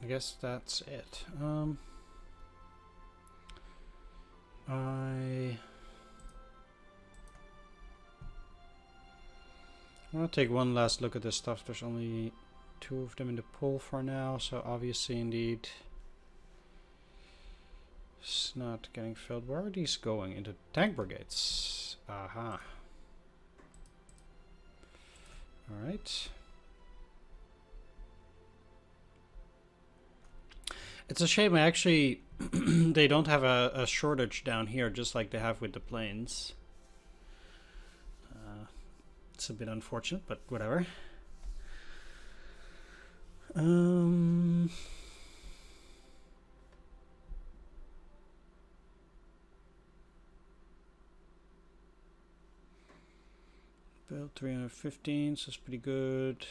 I guess that's it. I want to take one last look at this stuff. There's only 2 of them in the pool for now, so obviously indeed it's not getting filled. Where are these going? Into tank brigades. Aha. Alright. It's a shame actually they don't have a shortage down here just like they have with the planes. It's a bit unfortunate, but whatever. Build 315, so it's pretty good.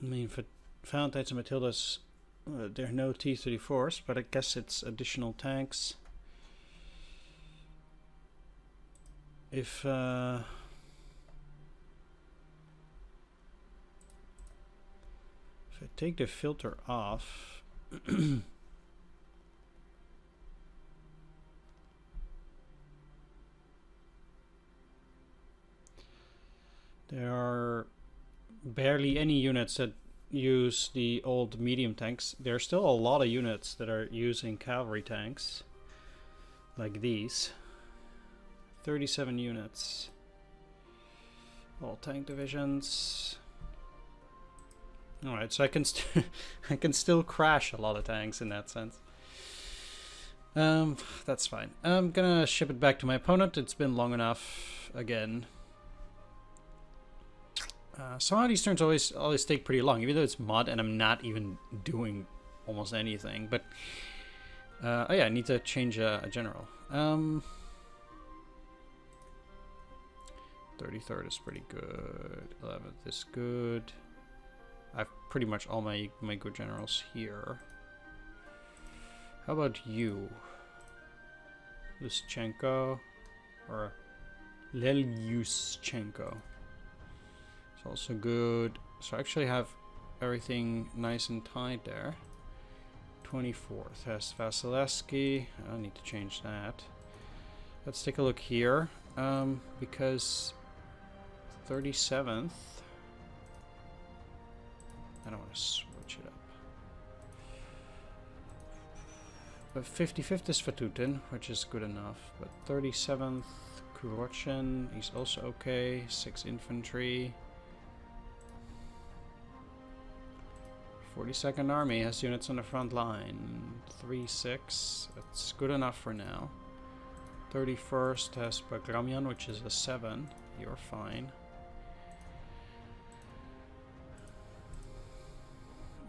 I mean, for Valentine's and Matilda's, there are no T-34s, but I guess it's additional tanks. If I take the filter off, there are barely any units that use the old medium tanks. There are still a lot of units that are using cavalry tanks, like these. 37 units. All tank divisions. Alright, so I can I can still crash a lot of tanks in that sense. That's fine. I'm gonna ship it back to my opponent. It's been long enough again. Some of these turns always take pretty long, even though it's mod and I'm not even doing almost anything. But oh yeah, I need to change a general. 33rd is pretty good. 11th is good. I've pretty much all my good generals here. How about you? Lyschenko or Lelyuschenko. It's also good. So I actually have everything nice and tight there. 24th has Vasilevsky. I need to change that. Let's take a look here. Because 37th, I don't want to switch it up. But 55th is Vatutin, which is good enough. But 37th, Kurochin, he's also okay. 6 infantry. 42nd Army has units on the front line. 3-6, that's good enough for now. 31st has Bagramian, which is a 7. You're fine.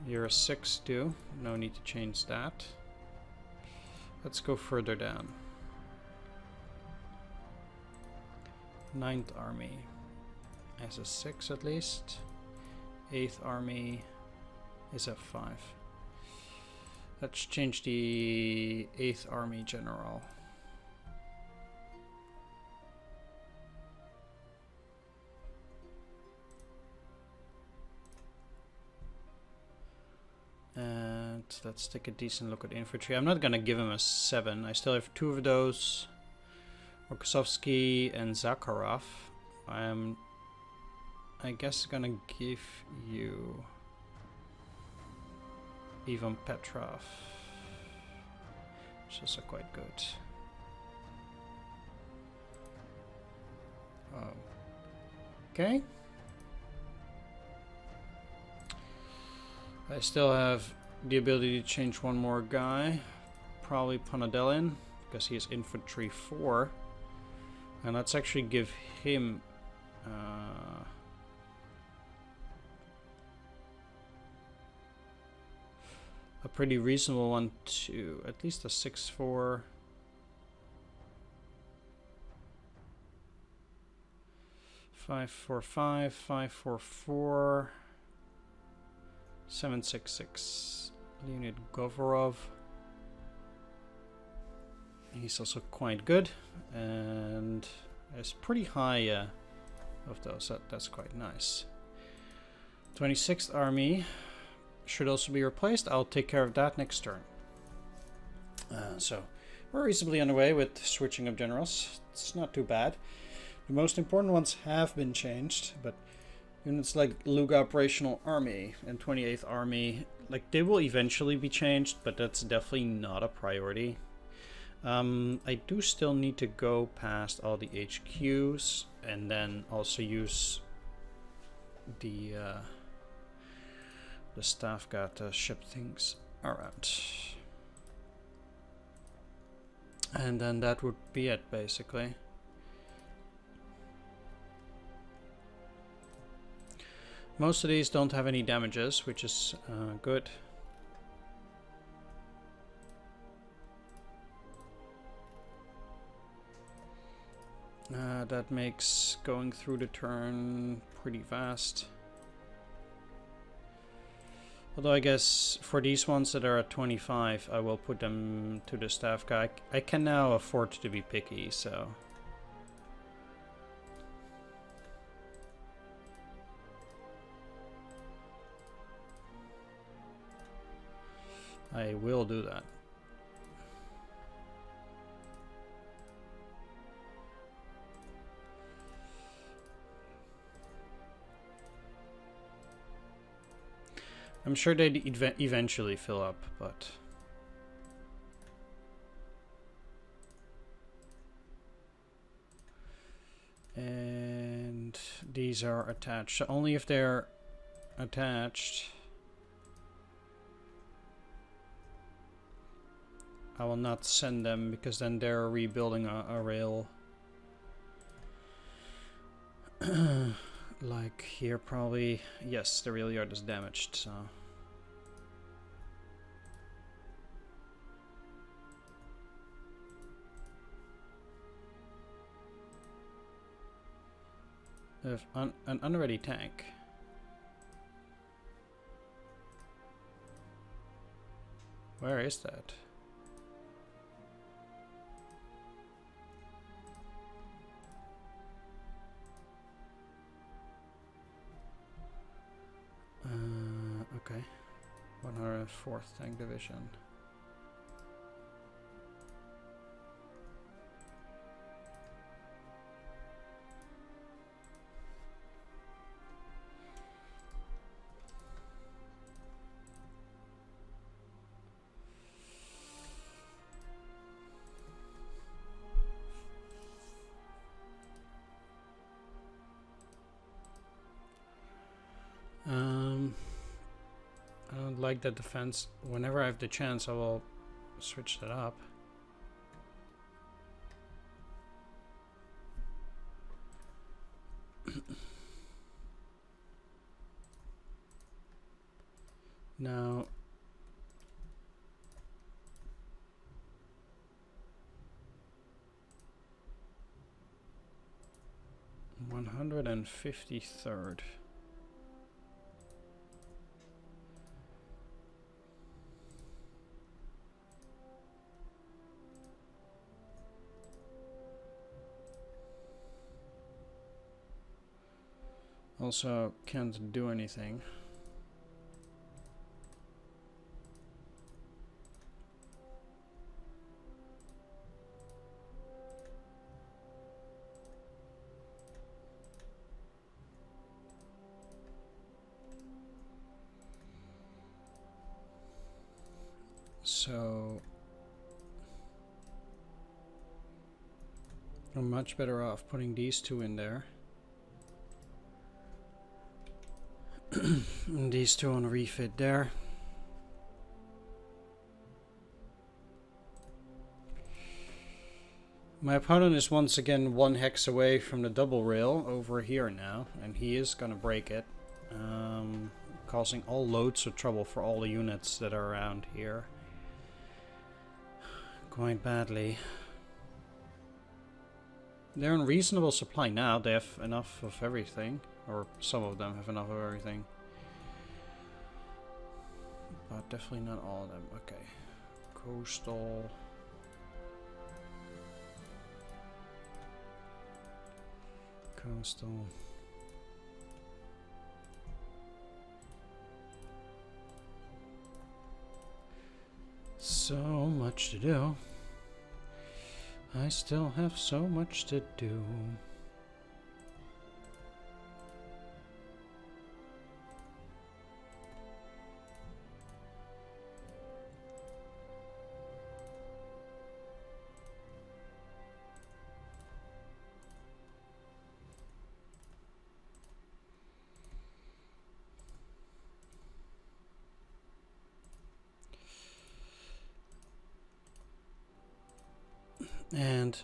You're a 6 too. No need to change that. Let's go further down. 9th Army has a 6 at least. 8th Army is a 5. Let's change the 8th Army General. And let's take a decent look at infantry. I'm not gonna give him a 7. I still have 2 of those. Rokossovsky and Zakharov. I'm, I guess, gonna give you Ivan Petrov, which is also quite good. Okay. I still have the ability to change one more guy, probably Panadelin, because he is infantry 4. And let's actually give him a pretty reasonable one too, at least a 6-4. Five, 4, 5, 5, 4, 4. 766. Leonid Govorov. He's also quite good, and there's pretty high of those. That's quite nice. 26th Army should also be replaced. I'll take care of that next turn. So we're reasonably underway with switching of generals. It's not too bad. The most important ones have been changed, but units like Luga Operational Army and 28th Army, like, they will eventually be changed, but that's definitely not a priority. I do still need to go past all the HQs and then also use the staff guard to ship things around. And then that would be it, basically. Most of these don't have any damages, which is good. That makes going through the turn pretty fast. Although I guess for these ones that are at 25, I will put them to the staff guy. I can now afford to be picky, so... I will do that. I'm sure they'd eventually fill up, but... And these are attached. So only if they're attached, I will not send them, because then they're rebuilding a rail. Like here, probably. Yes, the rail yard is damaged, so... An unready tank. Where is that? Okay. 104th Tank Division. I don't like that defense. Whenever I have the chance, I will switch that up. Now, $153rd. Also, can't do anything. So I'm much better off putting these two in there. And these two on refit there. My opponent is once again 1 hex away from the double rail over here now, and he is gonna break it, causing all loads of trouble for all the units that are around here. Quite badly. They're in reasonable supply now. They have enough of everything. Or some of them have enough of everything. But definitely not all of them. Okay. Coastal. Coastal. So much to do. I still have so much to do. And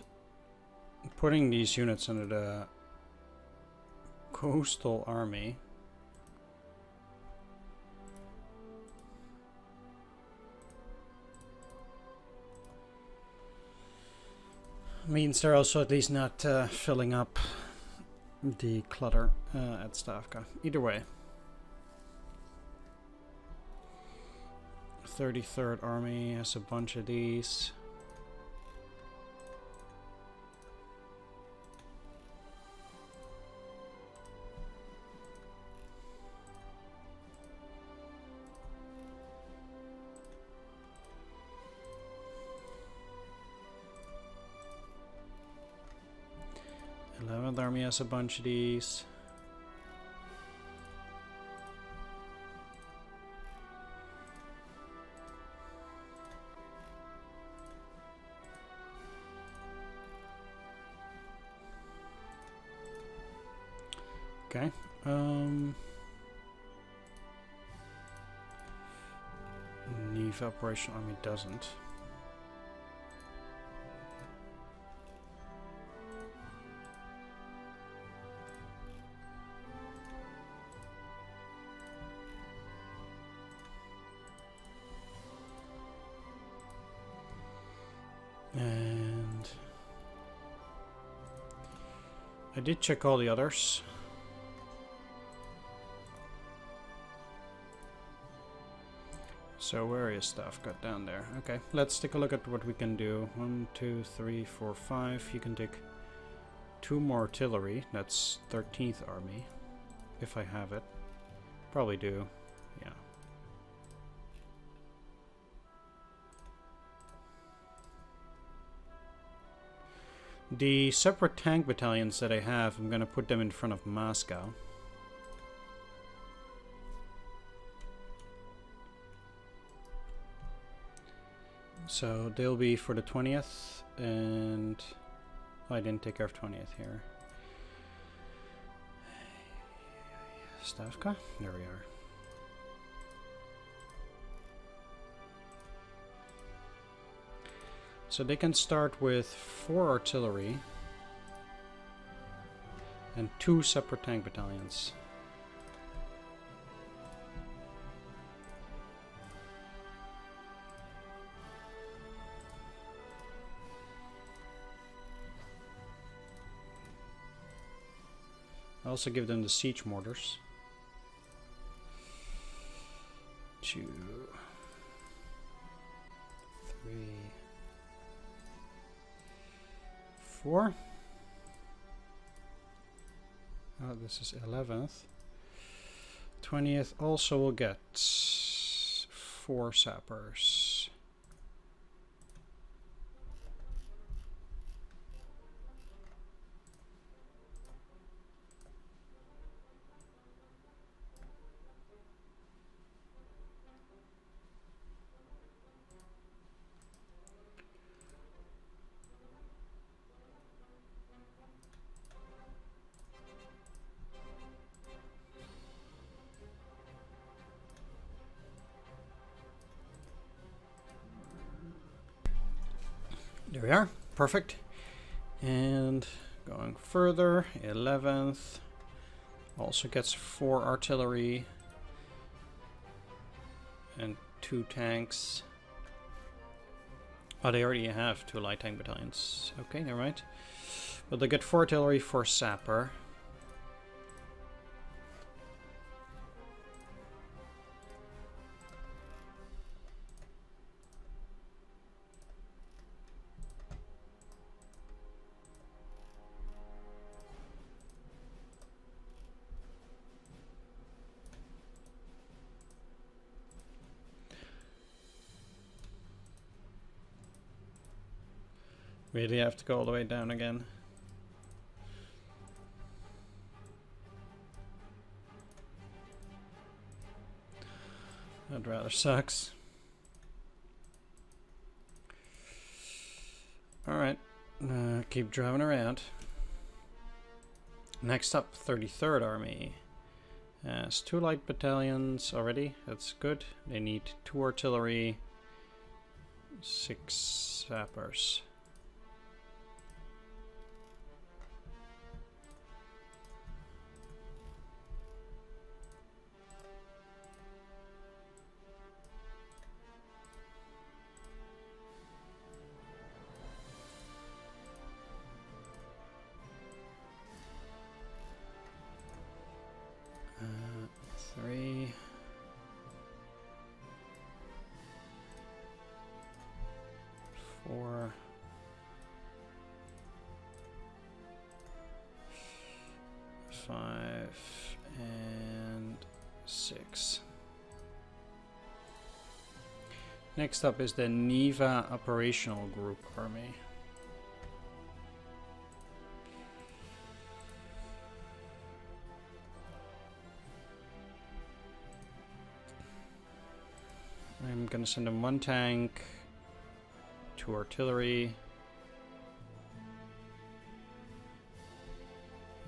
putting these units under the coastal army means they're also at least not filling up the clutter at Stavka. Either way. 33rd Army has a bunch of these. The army has a bunch of these. Okay. Neve Operational Army doesn't. And I did check all the others. So where is stuff got down there? Okay, let's take a look at what we can do. 1, 2, 3, 4, 5. You can take 2 more artillery. That's 13th Army. If I have it. Probably do. Yeah. The separate tank battalions that I have, I'm gonna put them in front of Moscow. So they'll be for the 20th, and oh, I didn't take care of 20th here. Stavka? There we are. So they can start with 4 artillery and 2 separate tank battalions. I also give them the siege mortars. 2, 3, 4. Oh, this is 11th. 20th also will get 4 sappers. There we are, perfect. And going further, 11th also gets 4 artillery and 2 tanks. Oh, they already have 2 light tank battalions. Okay, never mind. But they get 4 artillery, 4 sapper. Really have to go all the way down again. That rather sucks. Alright, keep driving around. Next up, 33rd Army. Has 2 light battalions already, that's good. They need 2 artillery, 6 sappers. Three. 4. 5 and 6. Next up is the Neva Operational Group Army. I'm gonna send them 1 tank, 2 artillery.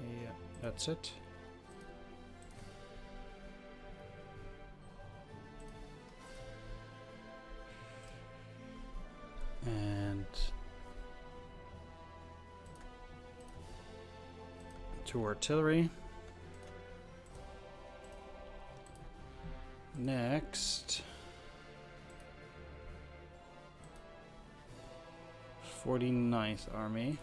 Yeah, that's it. And 2 artillery. Next, 49th Army.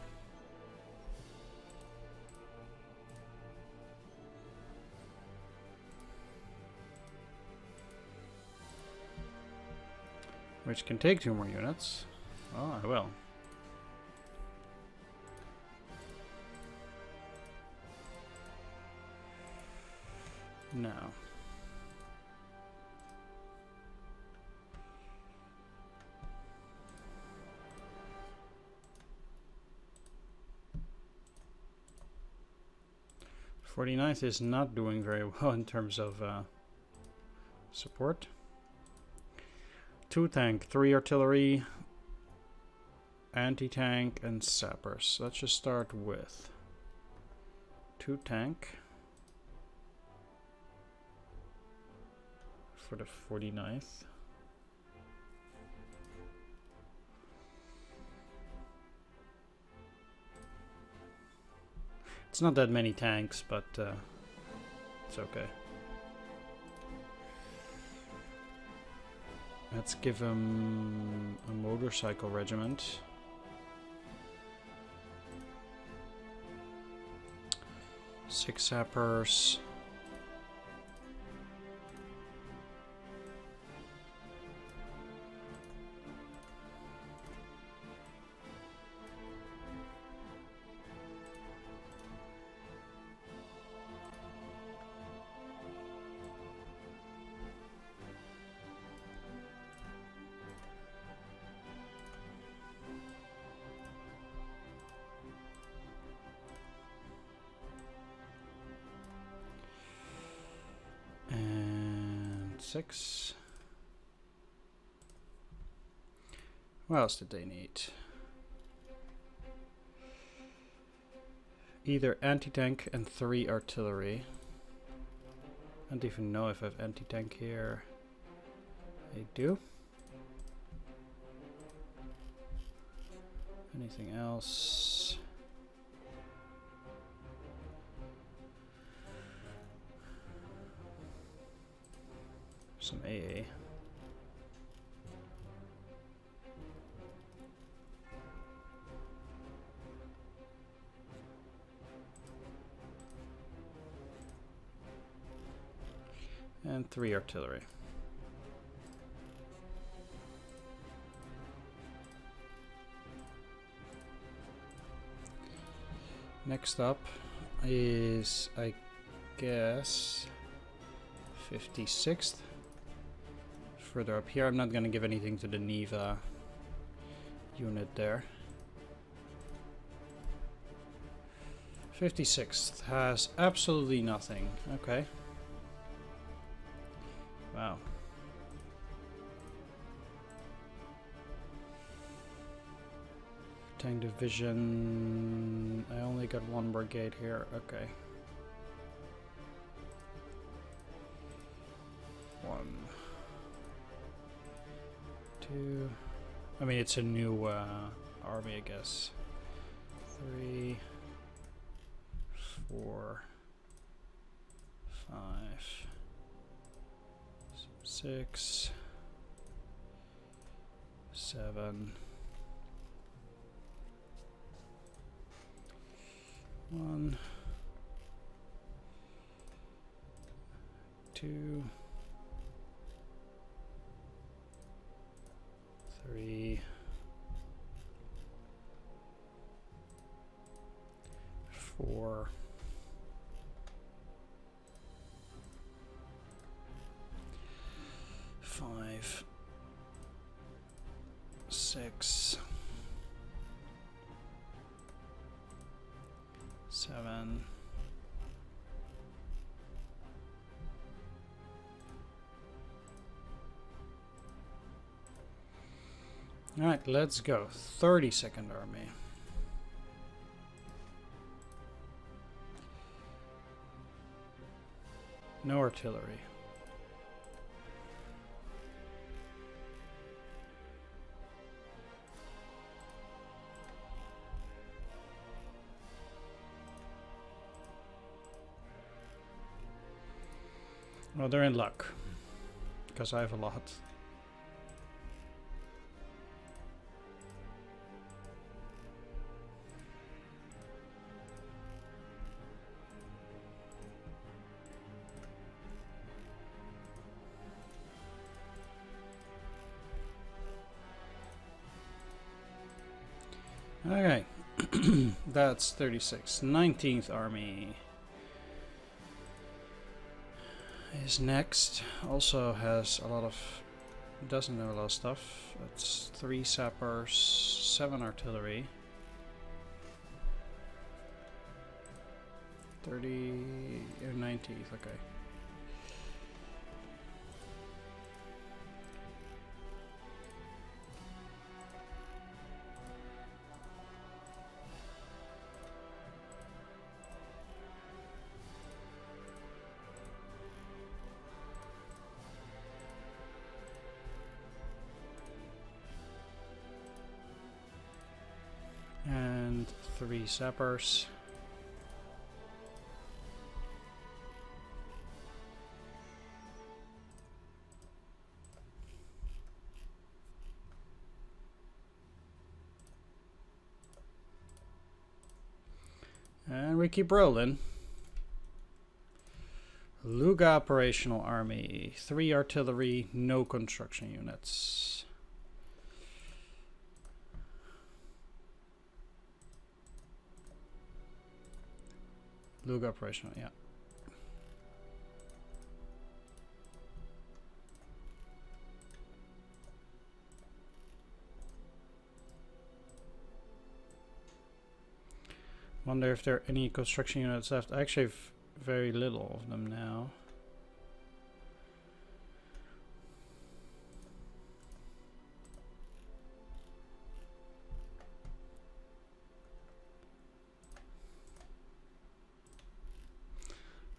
which can take 2 more units. Oh, I will. Now. '49th is not doing very well in terms of support. 2 tank, 3 artillery, anti-tank, and sappers. Let's just start with 2 tank for the 49th. It's not that many tanks, but it's okay. Let's give him a motorcycle regiment. Six sappers. And 6. What else did they need? Either anti-tank and 3 artillery. I don't even know if I have anti-tank here. I do. Anything else? Some AA. And 3 artillery. Next up is, I guess, 56th. Further up here, I'm not going to give anything to the naval unit there. 56th has absolutely nothing. Okay. Wow. Tank division. I only got 1 brigade here. Okay. 1, 2. I mean, it's a new army, I guess. 3, 4, 5, 6, 7. 1, 2, 3, 4, 5, 6, 7. All right, let's go. 32nd Army. No artillery. Well, they're in luck, because I have a lot. Okay, that's 36. 19th Army is next. Also has a lot of, doesn't know a lot of stuff. That's 3 sappers, 7 artillery, 30 or 19th. Okay. And 3 sappers. And we keep rolling. Luga Operational Army. 3 artillery, no construction units. Luga Operational, yeah. Wonder if there are any construction units left. I actually have very little of them now.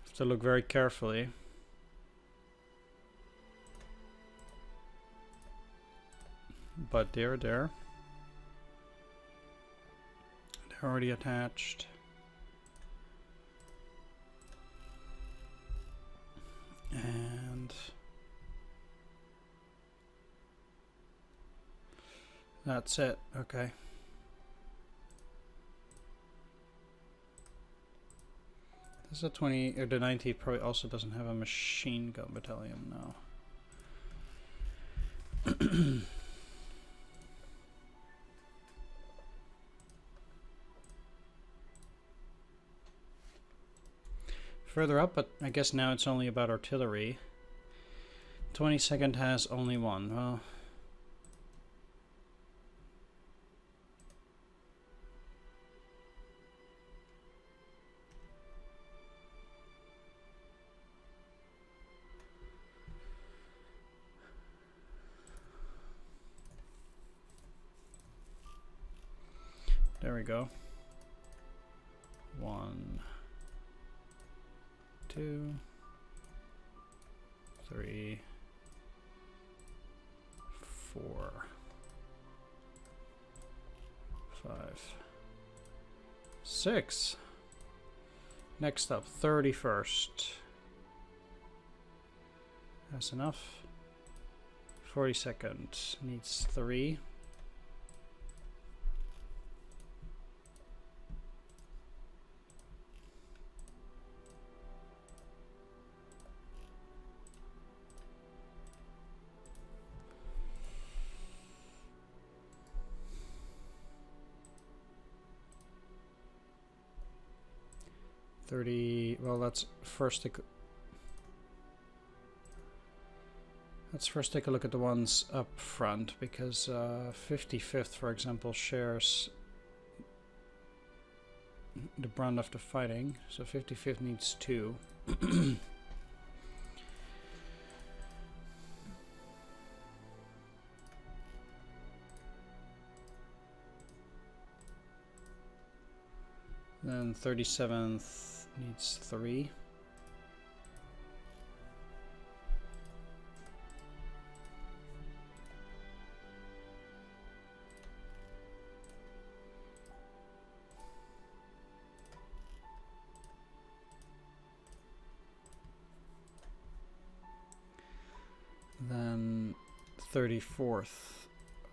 Have to look very carefully. But they're there. They're already attached. And that's it. Okay. This is a 20 or the 90 probably also doesn't have a machine gun battalion now. Further up, but I guess now it's only about artillery. 22nd has only 1. Well, there we go. 1, 2, 3, 4, 5, 6. Next up, 31st. That's enough. 42nd needs 3. Well, let's first take a look at the ones up front, because 55th, for example, shares the brunt of the fighting. So 55th needs 2. Then 37th needs 3. Then 34th,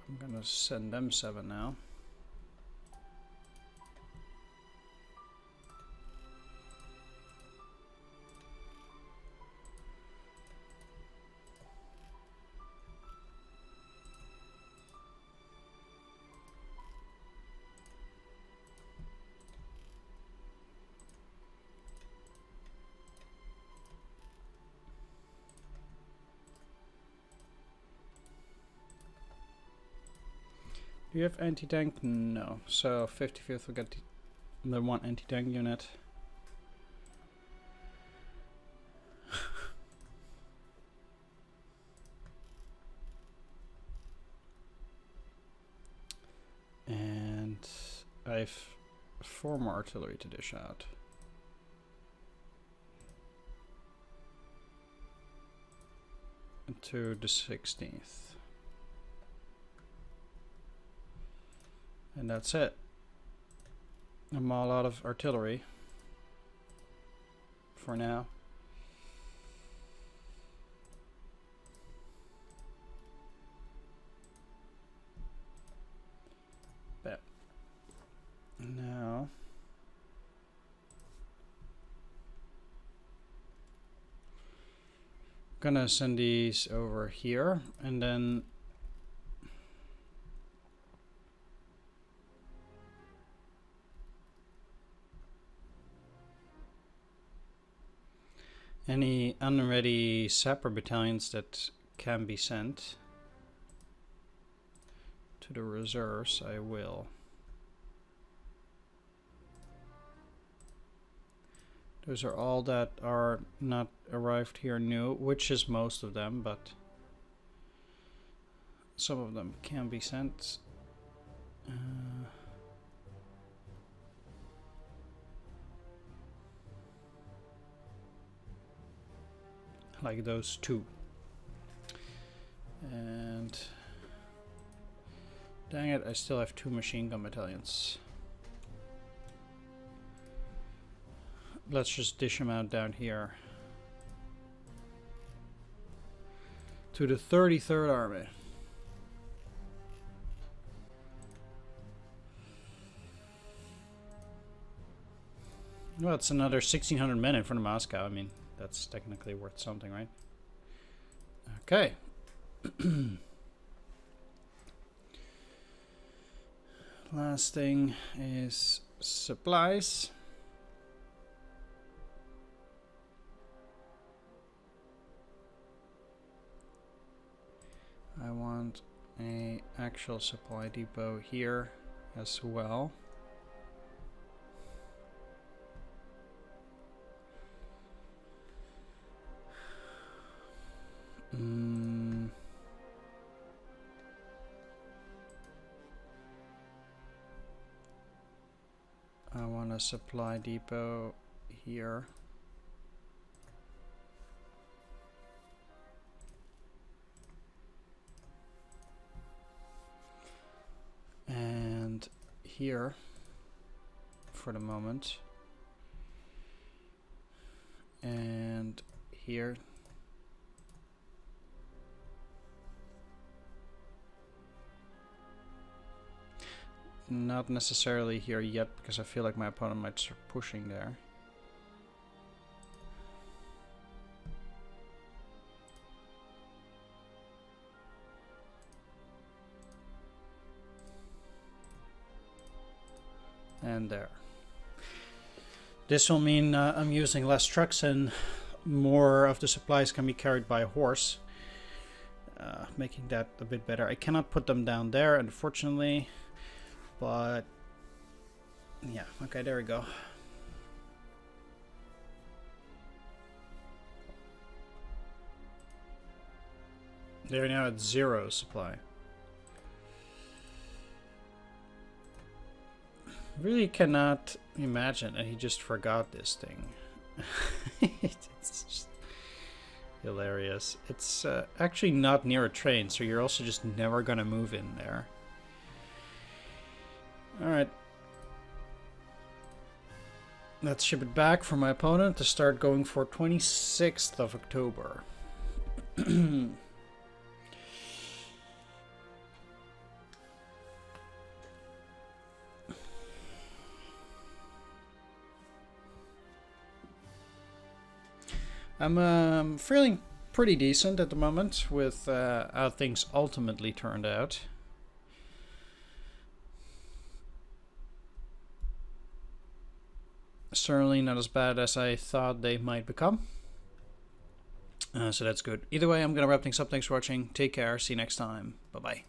I'm gonna send them 7 now. Do you have anti-tank? No. So 55th will get the one anti-tank unit. And I have 4 more artillery to dish out. To the 16th. And that's it. I'm all out of artillery for now. But now gonna send these over here, and then any unready sapper battalions that can be sent to the reserves, I will. Those are all that are not arrived here new, which is most of them, but some of them can be sent. Like those 2. And dang it, I still have 2 machine gun battalions. Let's just dish them out down here to the 33rd Army. Well, it's another 1,600 men in front of Moscow. I mean, that's technically worth something, right? Okay. Last thing is supplies. I want a actual supply depot here as well. I want a supply depot here. And here for the moment. And here. Not necessarily here yet, because I feel like my opponent might start pushing there. And there. This will mean I'm using less trucks and more of the supplies can be carried by a horse. Making that a bit better. I cannot put them down there, unfortunately. But yeah, okay, there we go. They're now at 0 supply. Really cannot imagine that he just forgot this thing. It's just hilarious. It's actually not near a train, so you're also just never gonna move in there. Alright. Let's ship it back for my opponent to start going for 26th of October. I'm feeling pretty decent at the moment with how things ultimately turned out. Certainly not as bad as I thought they might become. So that's good. Either way, I'm going to wrap things up. Thanks for watching. Take care. See you next time. Bye-bye.